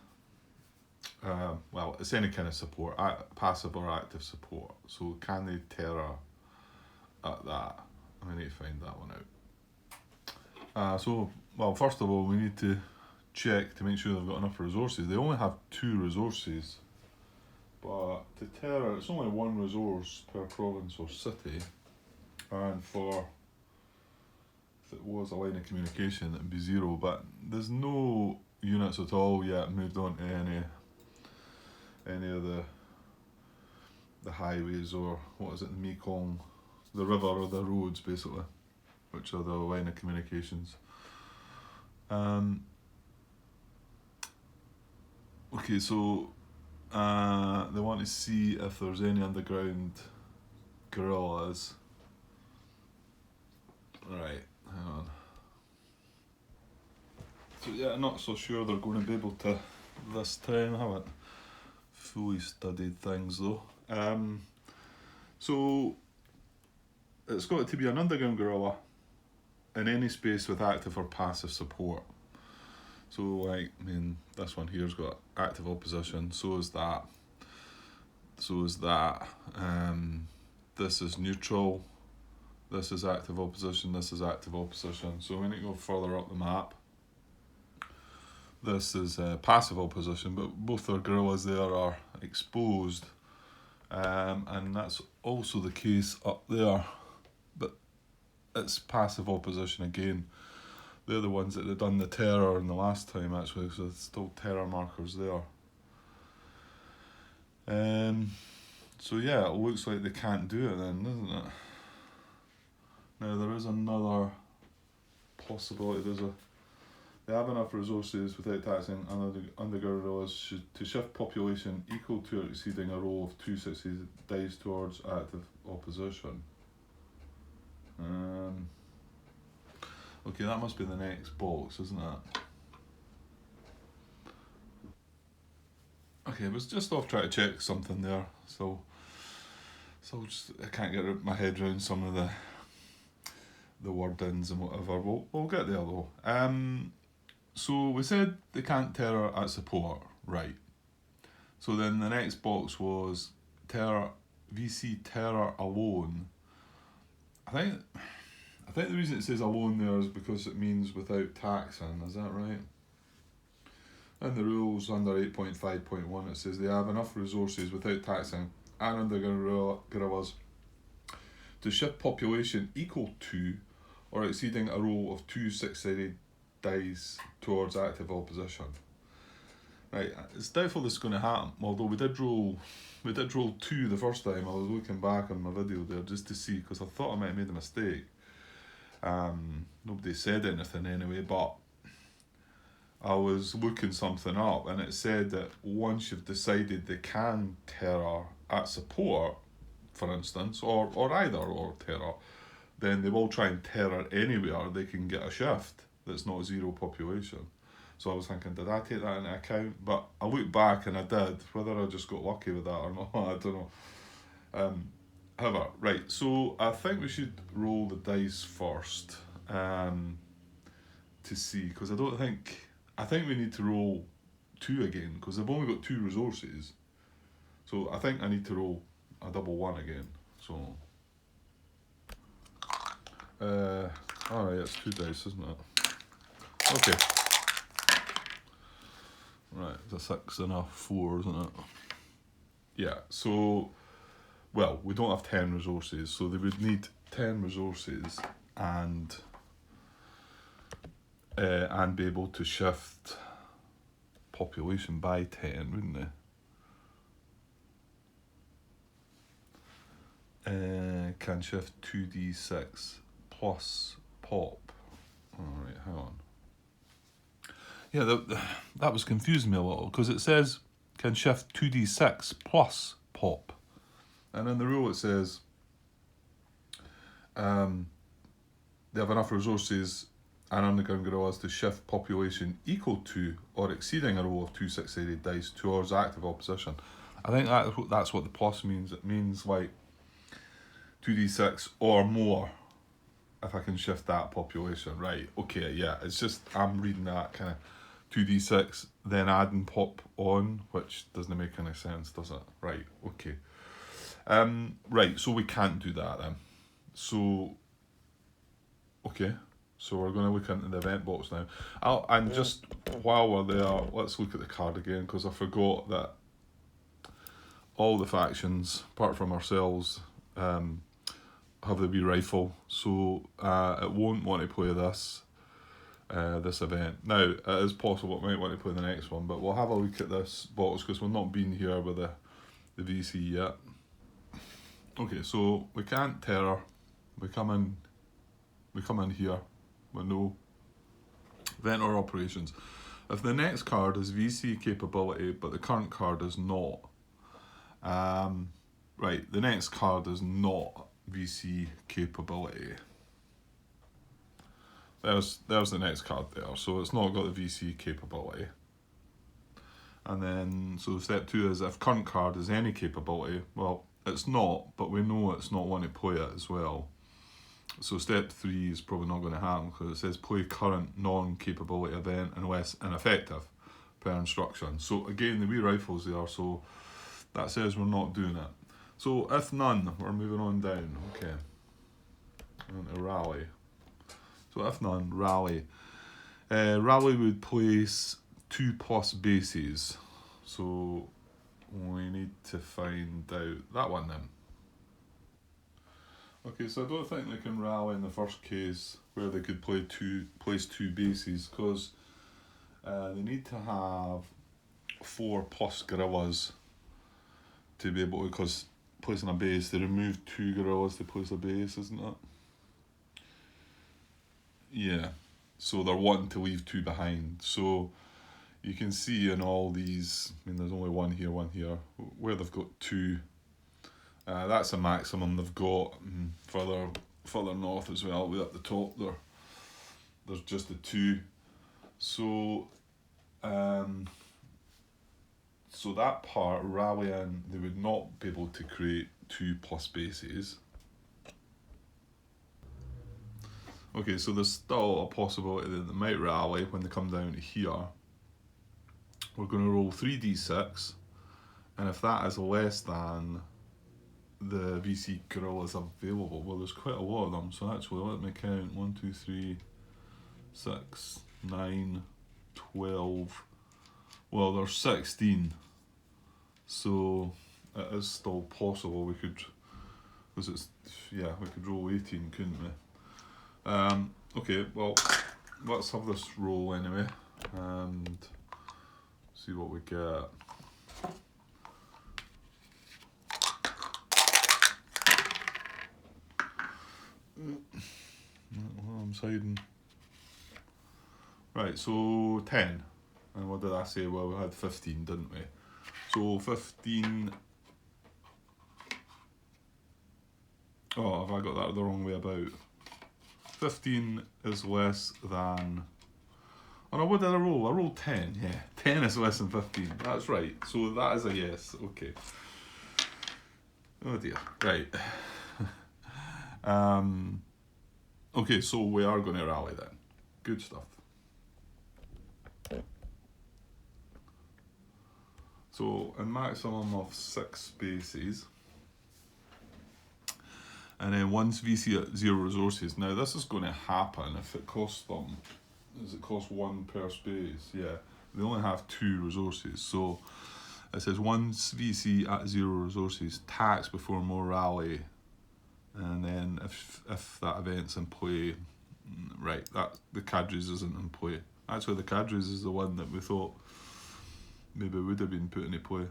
well, it's any kind of support, passive or active support. So can they terror at that? I need to find that one out. So, well, first of all, we need to check to make sure they've got enough resources. They only have 2 resources, but to terror, it's only 1 resource per province or city, and for if it was a line of communication, it'd be 0. But there's no units at all yet moved on to any of the highways, or what is it, the Mekong, the river or the roads basically, which are the line of communications. Okay, so they want to see if there's any underground guerrillas. Right, hang on. So yeah, I'm not so sure they're going to be able to this time. I haven't fully studied things though. So it's got to be an underground guerrilla in any space with active or passive support. So like, I mean, this one here's got active opposition, so is that. This is neutral, this is active opposition, this is active opposition. So when you go further up the map, this is passive opposition, but both our guerrillas there are exposed, and that's also the case up there, but it's passive opposition again. They're the ones that had done the terror in the last time actually, so there's still terror markers there. So yeah, it looks like they can't do it then, doesn't it? Now there is another possibility. They have enough resources without taxing under guerrillas to shift population equal to or exceeding a roll of 260 dice towards active opposition. Okay, that must be the next box, isn't it? Okay, I was just off trying to check something there, so I can't get my head around some of the wordings and whatever. We'll get there though. So we said they can't terror at support, right? So then the next box was terror, VC terror alone. I think the reason it says alone there is because it means without taxing. Is that right? In the rules under 8.5.1 it says they have enough resources without taxing and under guerrillas to shift population equal to or exceeding a roll of 2 6-sided dice towards active opposition. Right, it's doubtful this is going to happen, although we did roll 2 the first time. I was looking back on my video there just to see, because I thought I might have made a mistake. Nobody said anything anyway, but I was looking something up and it said that once you've decided they can terror at support, for instance, or either or terror, then they will try and terror anywhere they can get a shift that's not zero population. So I was thinking, did I take that into account? But I looked back and I did. Whether I just got lucky with that or not, I don't know. However, right, so I think we should roll the dice first to see, because I think we need to roll 2 again, because I've only got 2 resources. So I think I need to roll a double 1 again. So, alright, it's 2 dice, isn't it? Okay. Right, it's a 6 and a 4, isn't it? Yeah, so, well, we don't have 10 resources, so they would need 10 resources and be able to shift population by 10, wouldn't they? Can shift 2d6 plus pop. Alright, hang on. Yeah, that was confusing me a little, because it says can shift 2d6 plus pop. And in the rule it says they have enough resources and underground guerrillas to shift population equal to or exceeding a roll of 2 6-sided dice towards active opposition. I think that's what the plus means. It means like 2d6 or more if I can shift that population. Right, okay, yeah, it's just I'm reading that kind of 2d6 then adding pop on, which doesn't make any sense, does it? Right, okay. Right, so we can't do that then. So, okay, so we're going to look into the event box now. And just while we're there, let's look at the card again, because I forgot that all the factions, apart from ourselves, have the wee rifle, so it won't want to play this event. Now, it is possible it might want to play the next one, but we'll have a look at this box because we've not been here with the VC yet. Okay, so we can't terror. We come in here with no event or operations. If the next card is VC capability, but the current card is not, right, the next card is not VC capability. There's the next card there, so it's not got the VC capability. And then, so step 2 is if current card is any capability, well, it's not, but we know it's not one to play it as well. So step 3 is probably not going to happen because it says play current non-capability event unless ineffective per instruction. So again, the wee rifle's there, so that says we're not doing it. So if none, we're moving on down. Okay, on to rally. So if none, rally. Rally would place 2+ bases. So we need to find out that one then. Okay, so I don't think they can rally in the first case where they could place 2 bases, because they need to have 4+ guerrillas to be able to, because placing a base, they remove 2 guerrillas to place a base, isn't it? Yeah, so they're wanting to leave 2 behind. So you can see in all these, I mean, there's only one here, where they've got 2. That's a maximum they've got. Further further north as well, way up the top there. There's just the two. So so that part, rallying, they would not be able to create 2 plus bases. Okay, so there's still a possibility that they might rally when they come down to here. We're going to roll 3d6, and if that is less than the VC gorillas available, well, there's quite a lot of them, so actually let me count. 1, 2, 3, 6, 9, 12. Well, there's 16, so it is still possible we could, because it's, yeah, we could roll 18, couldn't we? Okay, well, let's have this roll anyway, and see what we get. Well, I'm hiding. Right, so 10. And what did I say? Well, we had 15, didn't we? So 15... Oh, have I got that the wrong way about? 15 is less than... Oh no, what did I roll? I rolled 10, yeah. 10 is less than 15, that's right. So that is a yes, okay. Oh dear, right. Okay, so we are going to rally then. Good stuff. So a maximum of 6 spaces. And then once VC at 0 resources. Now this is going to happen if it costs them. Does it cost 1 per space? Yeah. They only have 2 resources. So it says once VC at 0 resources, tax before more rally. And then if that event's in play, right, that the Cadres isn't in play. Actually, the Cadres is the one that we thought maybe would have been put into play.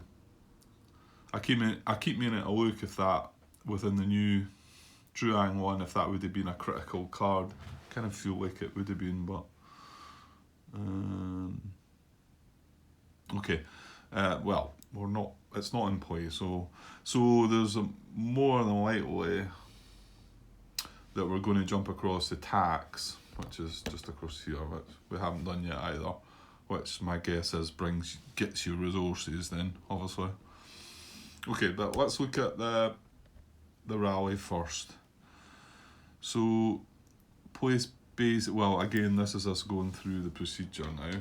I keep meaning to look if that within the new Druang one, if that would have been a critical card. Kind of feel like it would have been, but okay. Well, we're not. It's not in play, so there's a more than likely that we're going to jump across the tax, which is just across here, which we haven't done yet either, which my guess is gets you resources then, obviously. Okay, but let's look at the rally first. So, place base, well again, this is us going through the procedure now.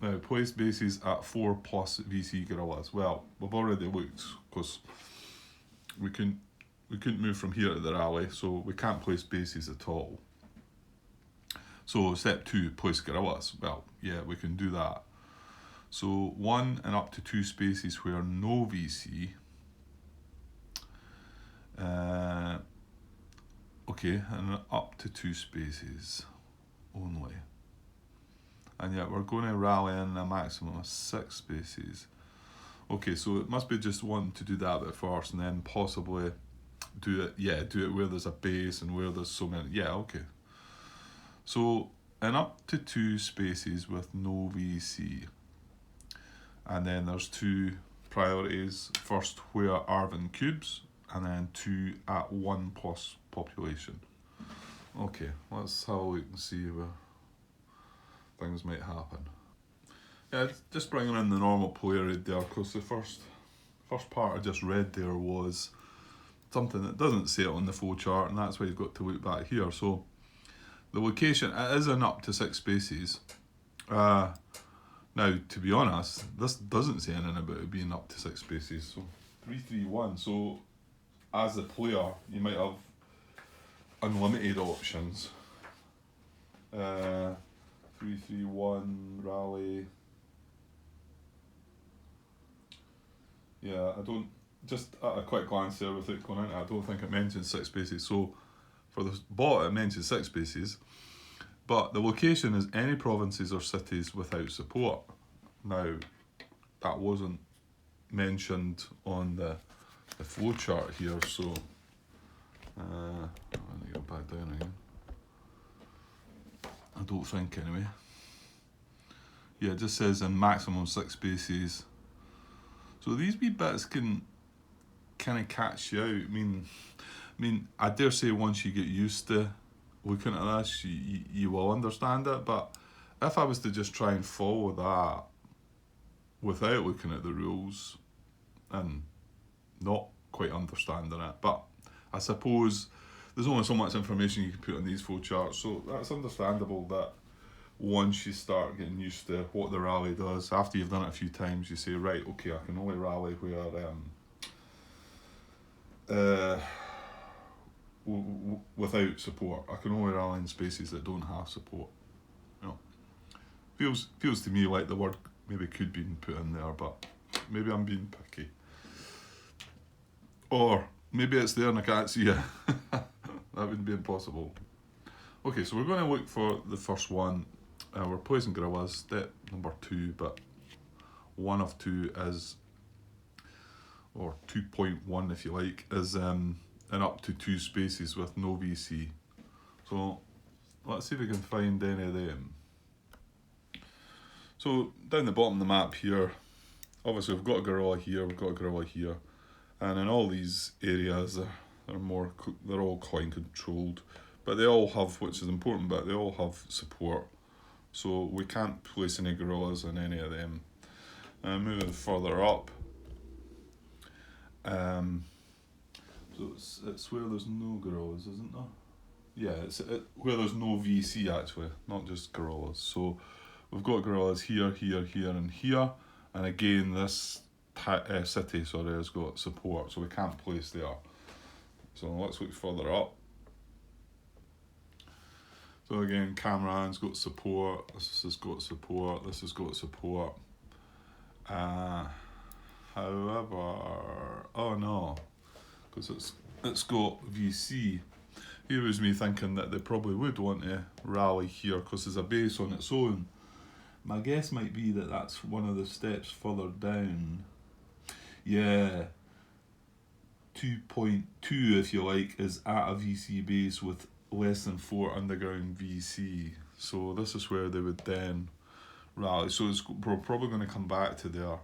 Now, place bases at 4 plus VC gorillas. Well, we've already looked, because we couldn't move from here to the rally, so we can't place bases at all. So step 2, place gorillas. Well, yeah, we can do that. So 1 and up to 2 spaces where no VC. Okay, and up to 2 spaces only. And yet we're going to rally in a maximum of 6 spaces. Okay, so it must be just wanting to do that bit first, and then possibly do it where there's a base and where there's so many. Yeah, okay. So, and up to 2 spaces with no VC. And then there's 2 priorities. First, where Arvin cubes, and then 2 at 1 plus population. Okay, let's have a look and see where things might happen. Yeah, just bringing in the normal play rate there, because the first part I just read there was something that doesn't say it on the flow chart, and that's why you've got to look back here. So the location, it is in up to 6 spaces. Now, to be honest, this doesn't say anything about it being up to 6 spaces. So 3-3-1. So as a player, you might have unlimited options. 3-3-1 rally. Yeah, I don't, just at a quick glance there without going into it, I don't think it mentions 6 spaces. So for the bot, it mentions 6 spaces, but the location is any provinces or cities without support. Now, that wasn't mentioned on the flow chart here, so let me go back down again. I don't think anyway. Yeah, it just says in maximum 6 spaces. So these wee bits can kind of catch you out. I mean, I mean, I dare say once you get used to looking at this, you will understand it. But if I was to just try and follow that without looking at the rules and not quite understanding it, but I suppose there's only so much information you can put on these flowcharts, so that's understandable that once you start getting used to what the rally does, after you've done it a few times, you say, right, okay, I can only rally where without support. I can only rally in spaces that don't have support. You know, feels to me like the word maybe could be put in there, but maybe I'm being picky. Or maybe it's there and I can't see it. That would be impossible. Okay, so we're going to look for the first one. We're placing gorillas, step number 2, but 1 of 2 is, or 2.1 if you like, is in up to 2 spaces with no VC. So let's see if we can find any of them. So down the bottom of the map here, obviously we've got a gorilla here, we've got a gorilla here, and in all these areas they're all coin controlled, but they all have, which is important, but they all have support. So we can't place any gorillas in any of them. Moving further up, so it's where there's no gorillas, isn't there? Yeah, it's where there's no VC actually, not just gorillas. So we've got gorillas here, here, here, and here, and again this city has got support, so we can't place there. So let's look further up. So again, Cameron's got support, this has got support, this has got support. However, oh no, because it's got VC. Here was me thinking that they probably would want to rally here because there's a base on its own. My guess might be that that's one of the steps further down. Yeah, 2.2 if you like is at a VC base with less than 4 underground VC. So this is where they would then rally. So we're probably going to come back to there.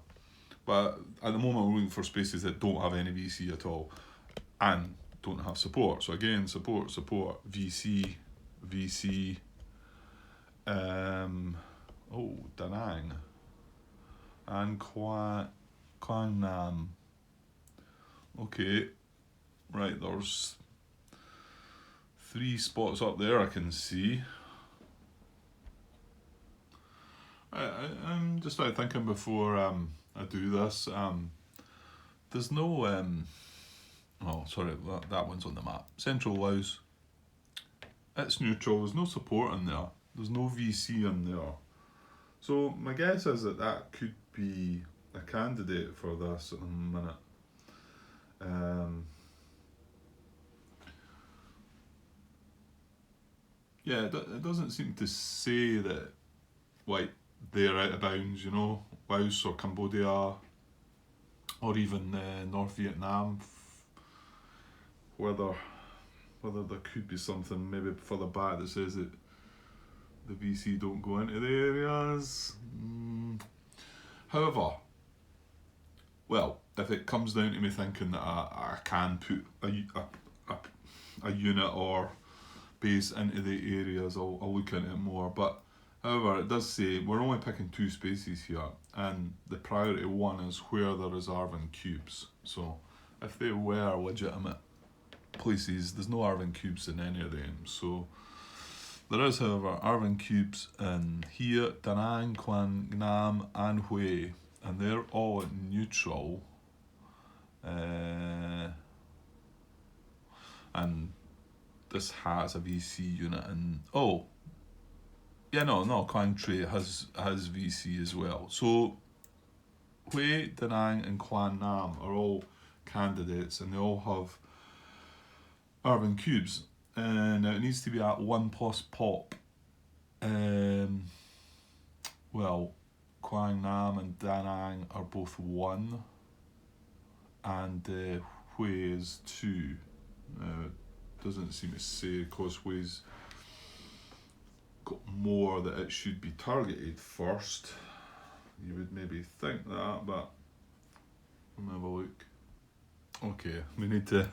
But at the moment we're looking for spaces that don't have any VC at all and don't have support. So again, support, VC, VC, Danang, and Quang Nam. Okay, right, there's 3 spots up there I can see. I'm just thinking before I do this. There's no oh sorry, that one's on the map. Central Laos. It's neutral. There's no support in there. There's no VC in there. So my guess is that could be a candidate for this in a minute. Yeah, it doesn't seem to say that, like, they're out of bounds, you know, Laos or Cambodia, or even North Vietnam. Whether there could be something maybe further back that says that the VC don't go into the areas. However, well, if it comes down to me thinking that I can put a unit or base into the areas, I'll look into it more. But however, it does say we're only picking 2 spaces here, and the priority 1 is where there is Arvin cubes. So if they were legitimate places, there's no Arvin cubes in any of them. So there is, however, Arvin cubes in here, Da Nang, Quang Nam, and Hue, and they're all neutral. And this has a VC unit, and Quang Tre has VC as well. So Hue, Da Nang, and Quang Nam are all candidates, and they all have Arvin cubes. Now it needs to be at 1+ pop. Well, Quang Nam and Da Nang are both 1, and Hue is 2. Doesn't seem to say, because Hue's got more that it should be targeted first. You would maybe think that, but let me have a look. Okay, we need to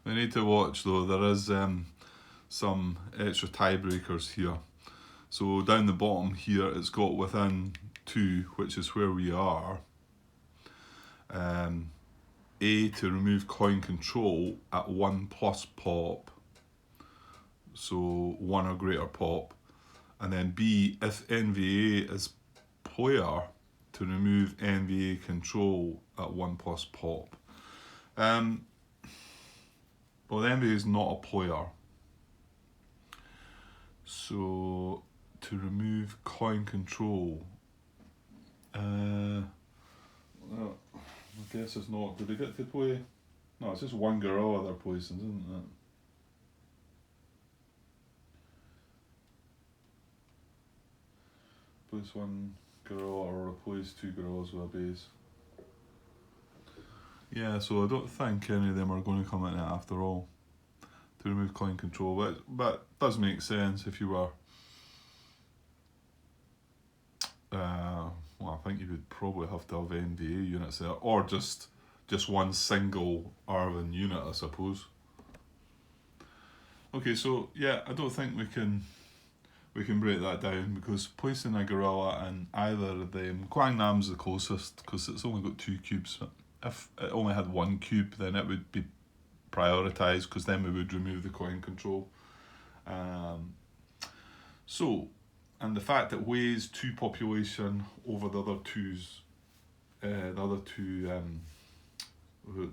We need to watch though, there is some extra tiebreakers here. So down the bottom here, it's got within 2, which is where we are. A, to remove coin control at 1 plus pop. So 1 or greater pop. And then B, if NVA is player, to remove NVA control at 1 plus pop. Well, the NVA is not a player. So to remove coin control, well, I guess it's not. Do they get to play? No, it's just one gorilla they're placing, isn't it? Place 1 gorilla or replace 2 gorillas with a base. Yeah, so I don't think any of them are going to come in it after all to remove coin control, but it does make sense if you were. Well, I think you would probably have to have NVA units there, or just one single Arvin unit, I suppose. Okay, so yeah, I don't think we can break that down, because placing a gorilla in either of them, Quang Nam's the closest because it's only got 2 cubes. If it only had 1 cube, then it would be prioritised, because then we would remove the coin control. And the fact that weighs 2 population over the other 2s, the other 2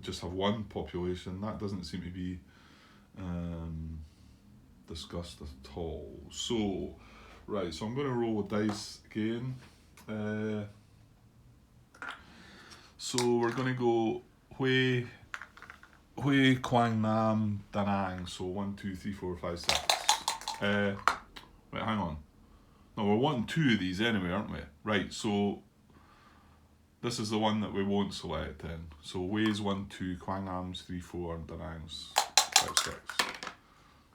just have 1 population, that doesn't seem to be discussed at all. So, right, so I'm going to roll a dice again. So we're going to go Hui, Quang Nam, Da Nang. So 1, 2, 3, 4, 5, 6. Wait, hang on. No, we're wanting 2 of these anyway, aren't we? Right, so this is the one that we won't select then. So Wei's 1, 2, Quang Nam's 3, 4, and Da Nang's 5, 6.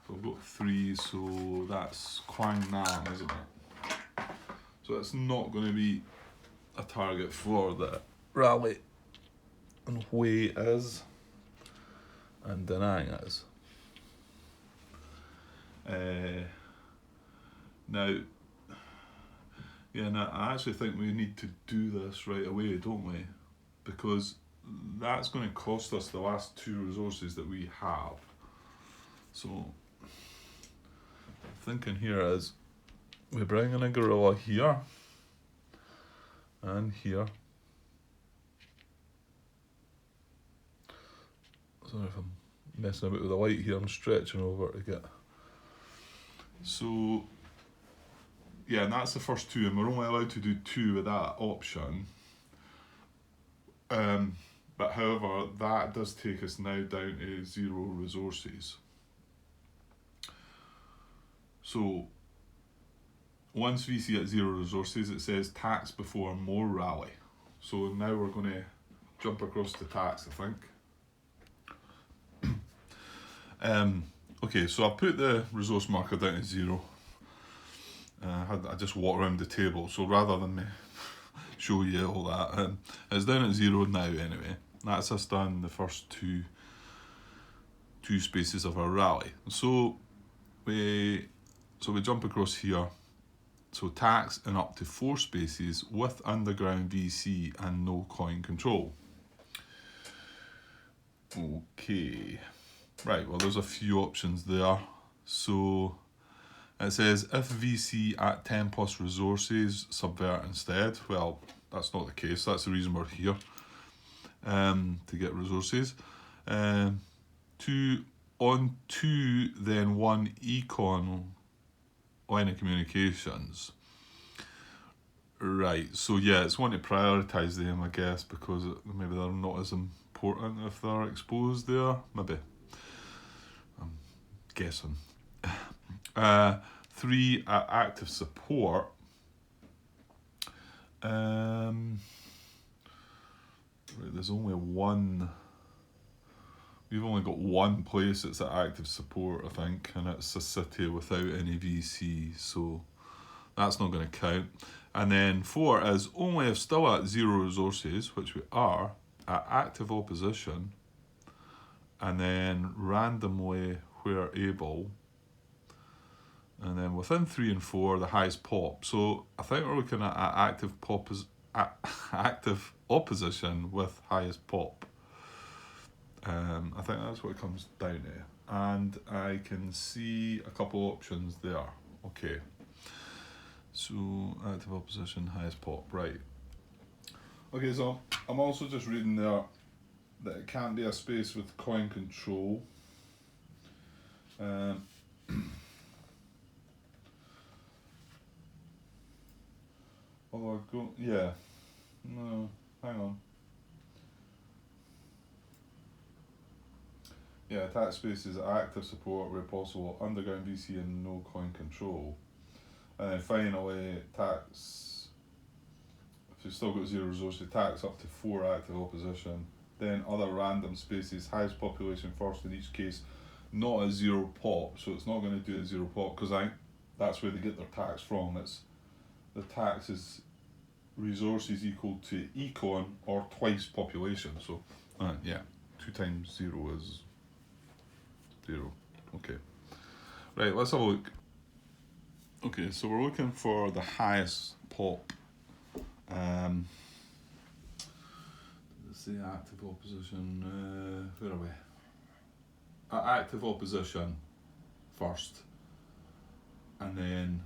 So I've got 3, so that's Quang Nam, isn't it? So it's not going to be a target for the rally. And Hui is, and Da Nang is. Now, I actually think we need to do this right away, don't we? Because that's going to cost us the last 2 resources that we have. So, thinking here is, we bring in a gorilla here, and here. Sorry if I'm messing about with the light here, I'm stretching over to get. So, yeah, and that's the first 2, and we're only allowed to do 2 with that option. But however, that does take us now down to 0 resources. So, once VC at 0 resources, it says tax before more rally. So now we're going to jump across to tax, I think. Okay, so I'll put the resource marker down to 0. I just walk around the table, so rather than me show you all that, it's down at 0 now anyway. That's us done the first two spaces of our rally. So we jump across here. So tax in up to 4 spaces with underground VC and no coin control. Okay. Right, well there's a few options there. So it says if VC at 10 plus resources, subvert instead. Well, that's not the case. That's the reason we're here, to get resources. 2 on 2, then 1 econ line of communications. Right, so yeah, it's one to prioritise them, I guess, because maybe they're not as important if they're exposed there. Maybe. I'm guessing. 3 at active support. Right, there's only 1. We've only got 1 place that's at active support, I think, and it's a city without any VC, so that's not going to count. And then 4 is only if still at 0 resources, which we are, at active opposition, and then randomly where able, and then within 3 and 4 the highest pop. So I think we're looking at active opposition with highest pop. I think that's what it comes down to, and I can see a couple options there. Okay, so active opposition, highest pop, right. Okay, so I'm also just reading there that it can't be a space with coin control. Yeah, no, hang on. Yeah, attack spaces active support where possible, underground VC and no coin control. And then finally, attacks, if you've still got 0 resources, attacks up to 4 active opposition. Then other random spaces, highest population first in each case, not a 0 pop, so it's not going to do a 0 pop, because I think that's where they get their tax from. It's the tax is resources equal to econ or twice population. So yeah, 2 times 0 is 0. Okay, right, let's have a look. Okay, so we're looking for the highest pop. Let's say active opposition. Where are we? Active opposition first, and then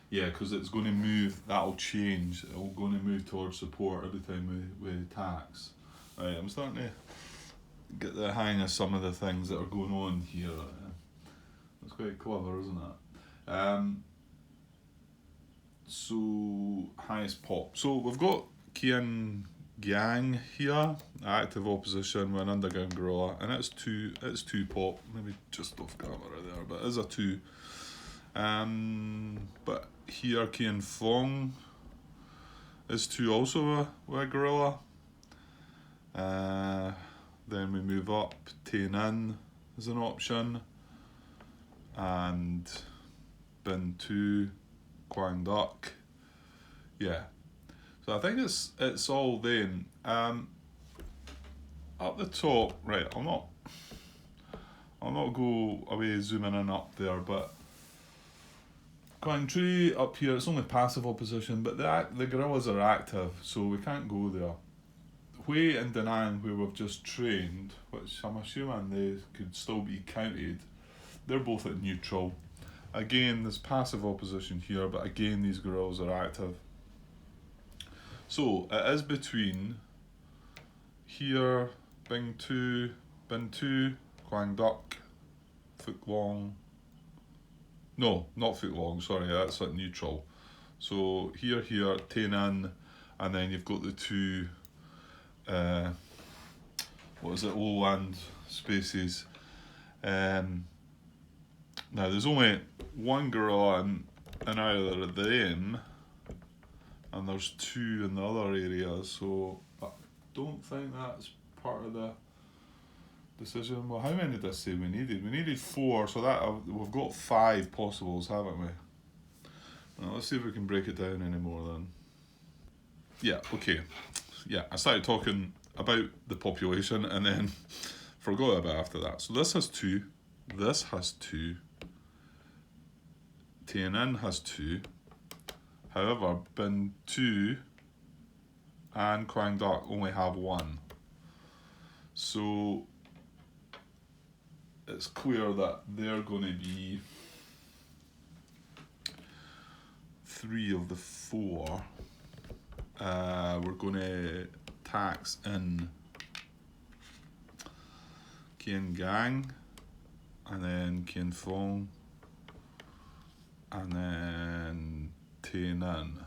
yeah, because it's going to move. That'll change. It's going to move towards support every time we tax. Right, I'm starting to get the hang of some of the things that are going on here. It's quite clever, isn't it? So highest pop. So we've got Kian Gang here, active opposition with an underground gorilla, and it's two pop. Maybe just off camera there, but it is a 2. But here Kian Fong is 2 also with a gorilla. Then we move up. Tainan is an option, and Bin 2. Quang Duck, yeah. So I think it's all then. Up the top, right? I'll not go away zooming in up there, but Quang Tree up here. It's only passive opposition, but the gorillas are active, so we can't go there. Hui and Danang, where we've just trained, which I'm assuming they could still be counted, they're both at neutral. Again, there's passive opposition here, but again, these gorillas are active. So, it is between here, Bin 2, Quang Duck, Foot Long. No, not Foot Long, sorry, that's at neutral. So, here, Tainan, and then you've got the 2, lowland spaces. Now, there's only 1 gorilla in either of them, and there's 2 in the other area, so I don't think that's part of the decision. Well, how many did I say we needed? We needed 4, so that we've got 5 possibles, haven't we? Now, let's see if we can break it down any more then. Yeah, okay. Yeah, I started talking about the population and then forgot about after that. So this has 2, this has 2, Tainan has 2, however, Bin 2 and Quang Duck only have 1. So it's clear that they're going to be 3 of the 4. We're going to tax in Kian Gang, and then Kian Fong, and then Tainan,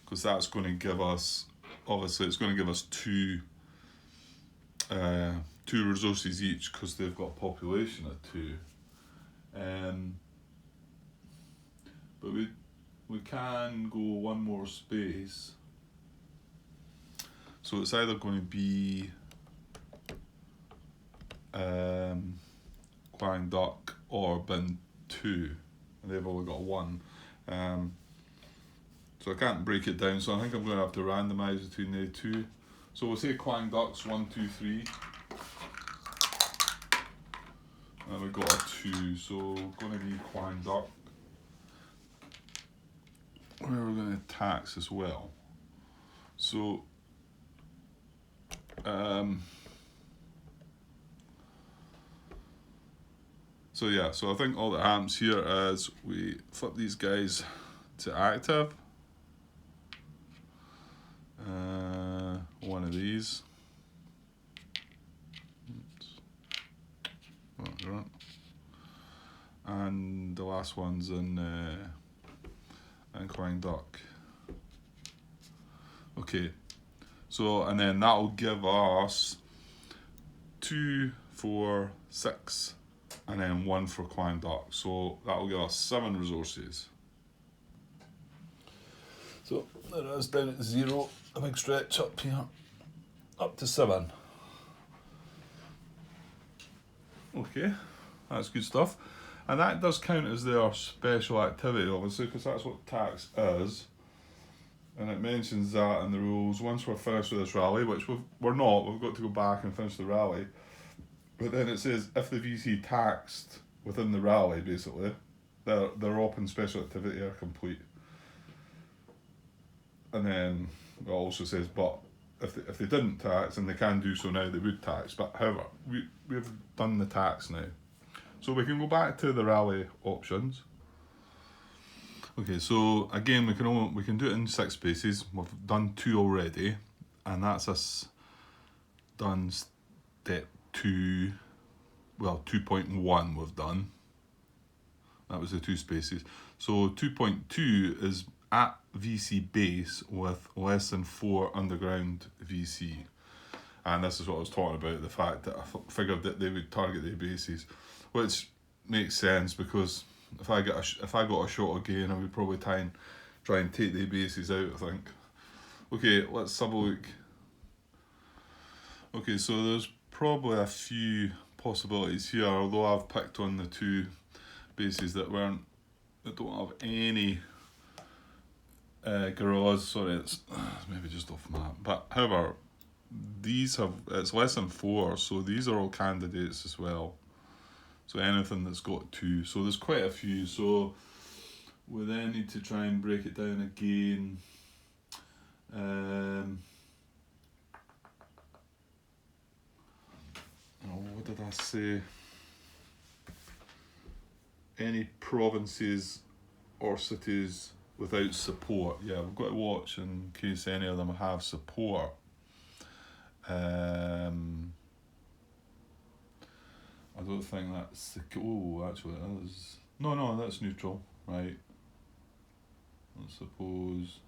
because that's going to give us, obviously it's going to give us 2 resources each, because they've got population at 2. But we can go 1 more space, so it's either going to be Quang Duck or Bin 2, and they've only got 1. So I can't break it down, so I think I'm going to have to randomise between the 2. So we'll say Quang Duck's 1, 2, 3. And we got a 2, so going to be Quang Duck. Where we're going to tax as well. So, so I think all that happens here is we flip these guys to active. One of these. Oops. And the last one's in Quang Duck. Okay, so and then that'll give us 2, 4, 6, and then 1 for Quang Duck. So that'll give us 7 resources. So there it is down at 0, a big stretch up here, up to 7. Okay, that's good stuff. And that does count as their special activity, obviously, because that's what tax is. And it mentions that in the rules. Once we're finished with this rally, which we're not, we've got to go back and finish the rally. But then it says if the VC taxed within the rally, basically, their open special activity are complete. And then it also says, but if they didn't tax, and they can do so now, they would tax. But however, we've done the tax now. So we can go back to the rally options. Okay, so again, we can do it in 6 spaces. We've done 2 already, and that's us done step 2. Well, 2.1 we've done. That was the 2 spaces. So 2.2 is at VC base with less than 4 underground VC. And this is what I was talking about, the fact that I figured that they would target their bases, which makes sense because if I got a shot again, I would probably try and take their bases out, I think. Okay, let's have a look. Okay, so there's probably a few possibilities here, although I've picked on the 2 bases that don't have any guerrillas. Sorry, it's maybe just off map. But however, it's less than 4, so these are all candidates as well. So anything that's got 2. So there's quite a few. So we then need to try and break it down again. What did I say? Any provinces or cities without support. Yeah, we've got to watch in case any of them have support. I don't think that's actually it is. No, that's neutral, right? I suppose.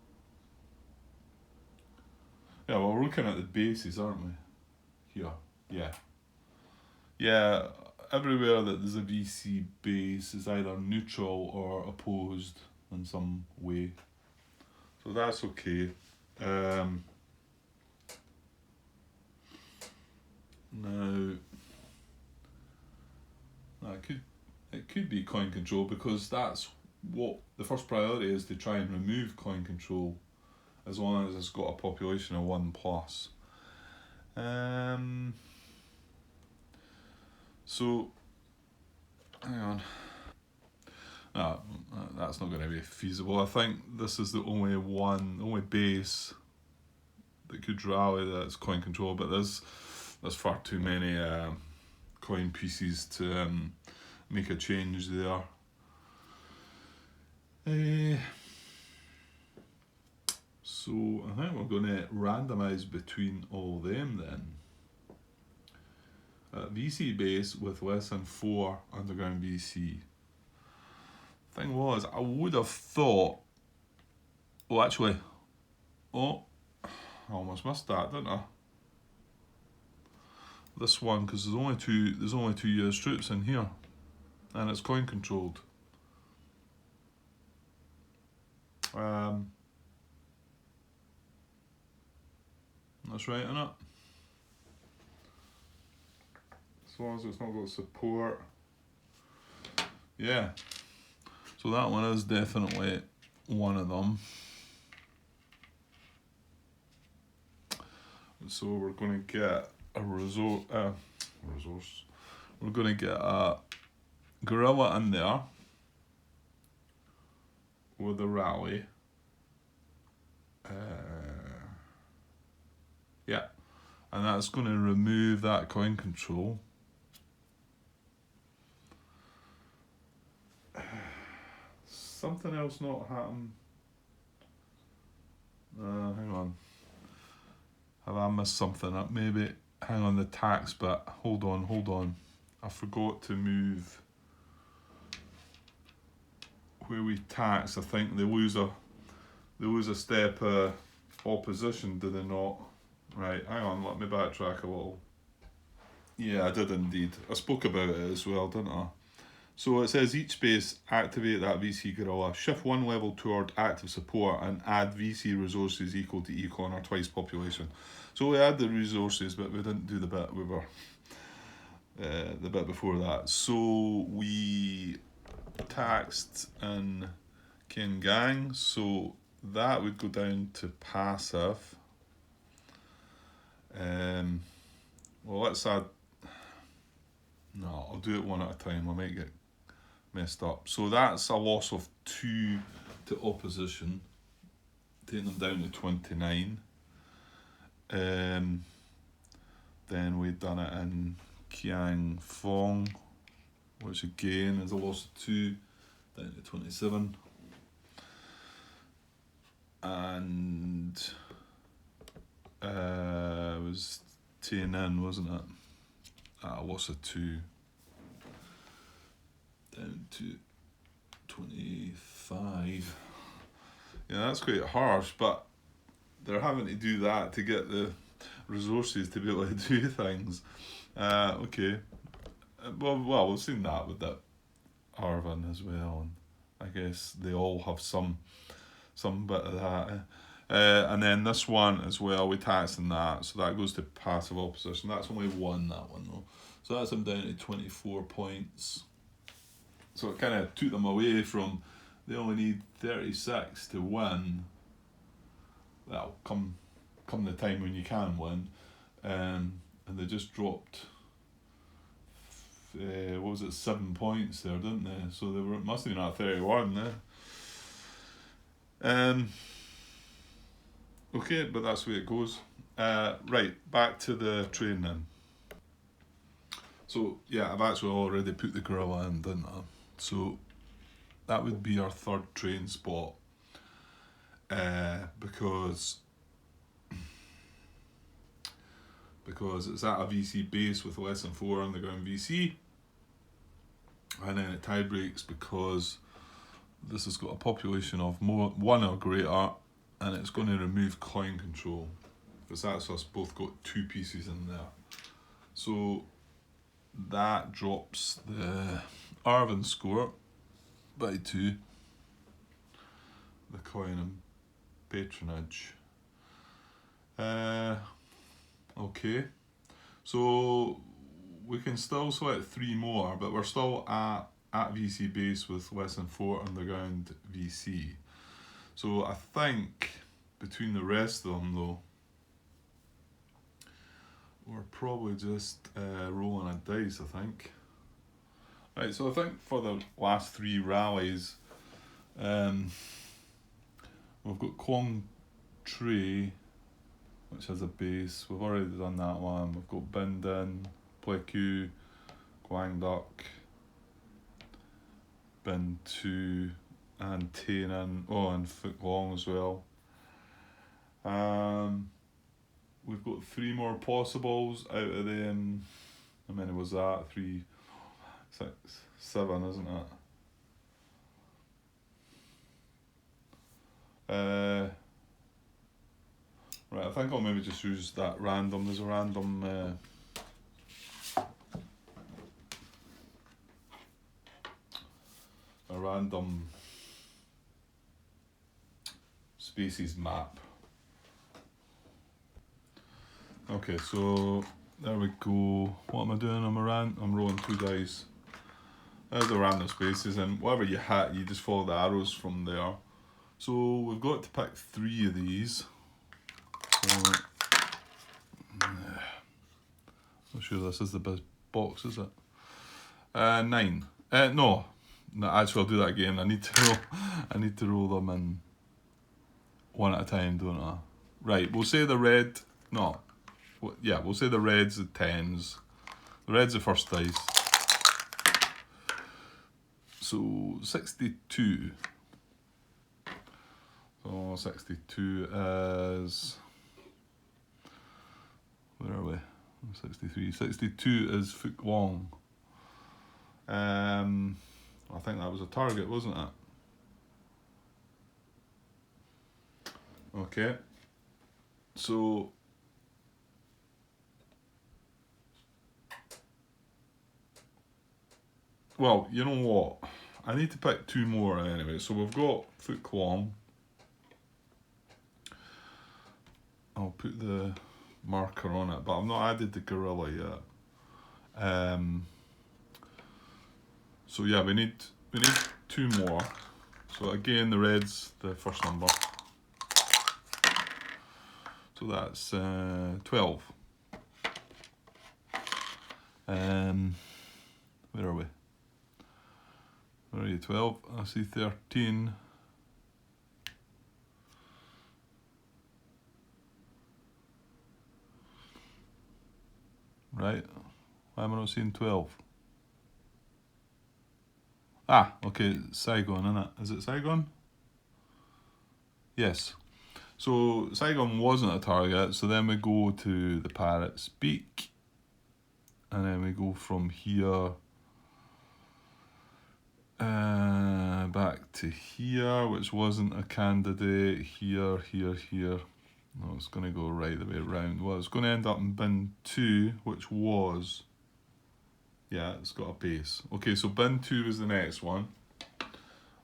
Yeah, well, we're looking at the bases, aren't we? Here, yeah. Yeah, everywhere that there's a VC base is either neutral or opposed in some way. So that's okay. Now, it could be coin control because that's what the first priority is, to try and remove coin control as long as it's got a population of 1+. So, hang on. No, that's not going to be feasible. I think this is the only base that could rally that's coin control, but there's far too many coin pieces to make a change there. So I think we're going to randomise between all of them then. VC base with less than 4 underground VC. Thing was, I would have thought. Well, actually, I almost missed that, didn't I? This one, because there's only two US troops in here, and it's coin controlled. That's right, isn't it? As long as it's not got support. Yeah. So that one is definitely one of them. So we're going to get a resource we're going to get a gorilla in there with a rally. Yeah, and that's going to remove that coin control. Something else not happened. Hang on. Have I missed something up? Maybe. Hang on, the tax bit. Hold on. I forgot to move where we tax. I think they lose a step opposition, do they not? Right, hang on, let me backtrack a little. Yeah, I did indeed. I spoke about it as well, didn't I? So it says each base, activate that VC gorilla, shift one level toward active support and add VC resources equal to econ or twice population. So we had the resources, but we didn't do the bit we were the bit before that. So we taxed in Kin Gang, so that would go down to passive. Well, let's add. No, I'll do it one at a time. I might get messed up. So that's a loss of 2 to opposition, taking them down to 29. Then we've done it in Kiang Fong, which again is a loss of 2 down to 27. And it was Tianan, wasn't it? A loss of 2 down to 25. Yeah, that's quite harsh, but they're having to do that to get the resources to be able to do things. Okay. Well, we've seen that with that Arvin as well, and I guess they all have some bit of that. And then this one as well, we taxed in that, so that goes to passive opposition. That's only 1, that one though. So that's them down to 24 points. So it kind of took them away from, they only need 36 to win. That'll come the time when you can win. And they just dropped, 7 points there, didn't they? So must have been at 31 there. Okay, but that's the way it goes. Right, back to the train then. So, yeah, I've actually already put the gorilla in, didn't I? So, that would be our 3rd train spot. Because it's at a VC base with less than 4 underground VC. And then it tie breaks because this has got a population of 1 or greater, and it's going to remove coin control, because that's us both got 2 pieces in there. So that drops the Arvin score by 2, the coin and patronage. Okay, so we can still select 3 more, but we're still at VC base with less than 4 underground VC. So I think between the rest of them though, we're probably just rolling a dice, I think. Right, so I think for the last 3 rallies, we've got Quang Tre, which has a base. We've already done that one. We've got Bindin, Pleku, Guangdok, Bin 2, and Tainan, and Phuc Long as well. We've got 3 more possibles out of them. How many was that? 3, 6, 7, isn't it? Right, I think I'll maybe just use that random. There's a random species map. Okay, so there we go. What am I doing? I'm rolling 2 dice. There's the random spaces, and whatever you hit, you just follow the arrows from there. So we've got to pick 3 of these. So, not sure this is the best box, is it? 9. No. No, actually I'll do that again. I need to roll them in one at a time, don't I? Right, we'll say the red. No. Yeah, we'll say the red's the 10s. The red's the first dice. So 62. So 62 is... Where are we? 63. 62 is Foot Long. I think that was a target, wasn't it? Okay. So... Well, you know what? I need to pick 2 more anyway. So we've got Foot Long. I'll put the marker on it, but I've not added the gorilla yet. So yeah, we need 2 more. So again, the red's the first number. So that's 12. Where are we? Where are you? 12. I see 13. Right. Why am I not seeing 12? Ah, okay, Saigon, innit? Is it Saigon? Yes. So Saigon wasn't a target, so then we go to the Parrot's Beak. And then we go from here back to here, which wasn't a candidate. Here. No, it's going to go right the way around. Well, it's going to end up in bin 2, which was... Yeah, it's got a base. Okay, so bin 2 is the next one.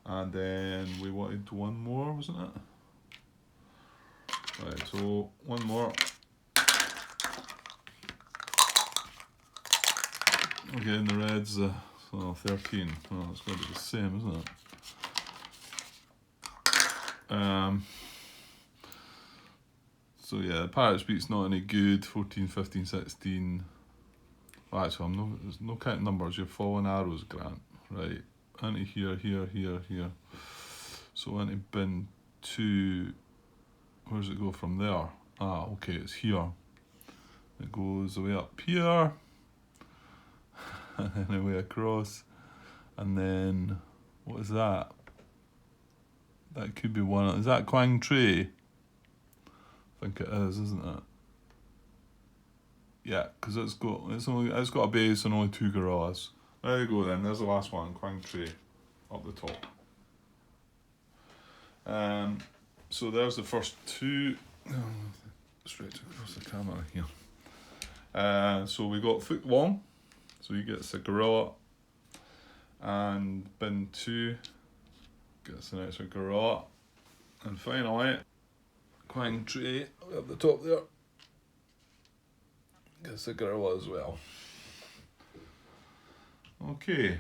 And then we wanted 1 more, wasn't it? Right, so 1 more. Okay, and the red's so 13. Oh, it's going to be the same, isn't it? So yeah, the Parrot's Beak's not any good. 14, 15, 16. Well, actually, there's no counting numbers. You're following arrows, Grant. Right. Into here. So into bin 2. Where does it go from there? Ah, okay, it's here. It goes the way up here. And then a way across. And then, what is that? That could be one. Is that Quang Tray? I think it is, isn't it? Yeah, because it's got a base and only 2 gorillas. There you go then. There's the last one, Quang Tray, up the top. So there's the first 2. Straight across the camera here. So we got Foot Long. So he gets a gorilla. And bin 2 gets an extra gorilla. And finally, Quang Tray up the top there gets a gorilla as well. Okay.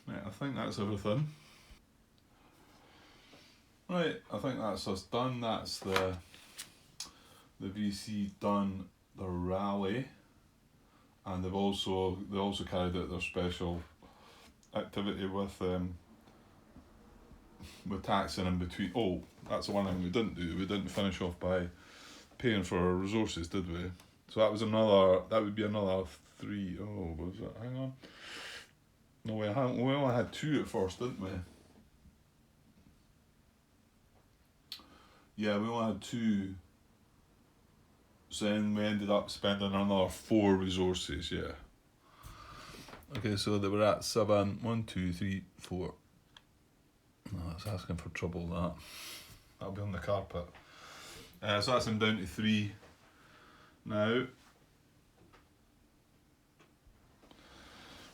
Right, I think that's everything. Right, I think that's us done. That's the VC done the rally, and they also carried out their special activity with taxing in between. Oh, that's the one thing we didn't do. We didn't finish off by paying for our resources, did we? So that would be another 3. Oh, what was it? Hang on. No, we only had 2 at first, didn't we? Yeah, we only had 2. So then we ended up spending another 4 resources, yeah. Okay, so they were at 7. 1, 2, 3, 4. No, that's asking for trouble, that. That'll be on the carpet. So that's them down to 3 now.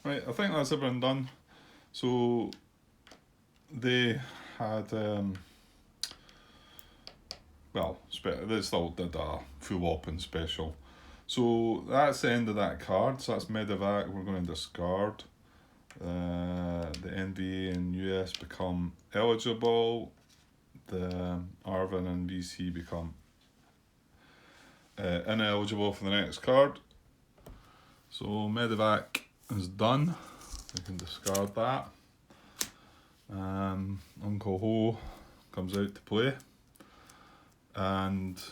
Right, I think that's everything done. So they had, they still did a full open special. So that's the end of that card. So that's Medevac. We're going to discard. The NVA and US become eligible. The Arvin and VC become ineligible for the next card. So medevac is done. We can discard that. Uncle Ho comes out to play, and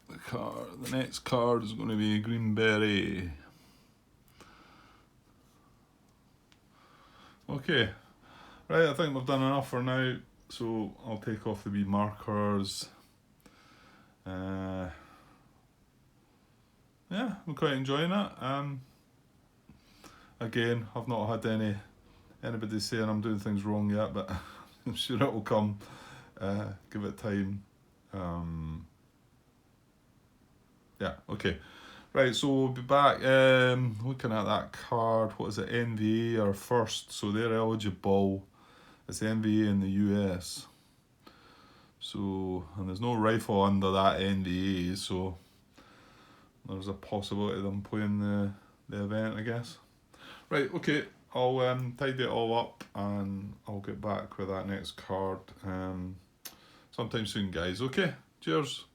the next card is going to be Greenberry. Okay, right, I think we've done enough for now, so I'll take off the wee markers. Yeah, I'm quite enjoying it. Again, I've not had anybody saying I'm doing things wrong yet, but I'm sure it will come. Give it time. Yeah, okay. Right, so we'll be back looking at that card. What is it, NVA or first? So they're eligible. It's NVA in the US. So, and there's no rifle under that NVA, so there's a possibility of them playing the event, I guess. Right, okay, I'll tidy it all up and I'll get back with that next card sometime soon, guys. Okay, cheers.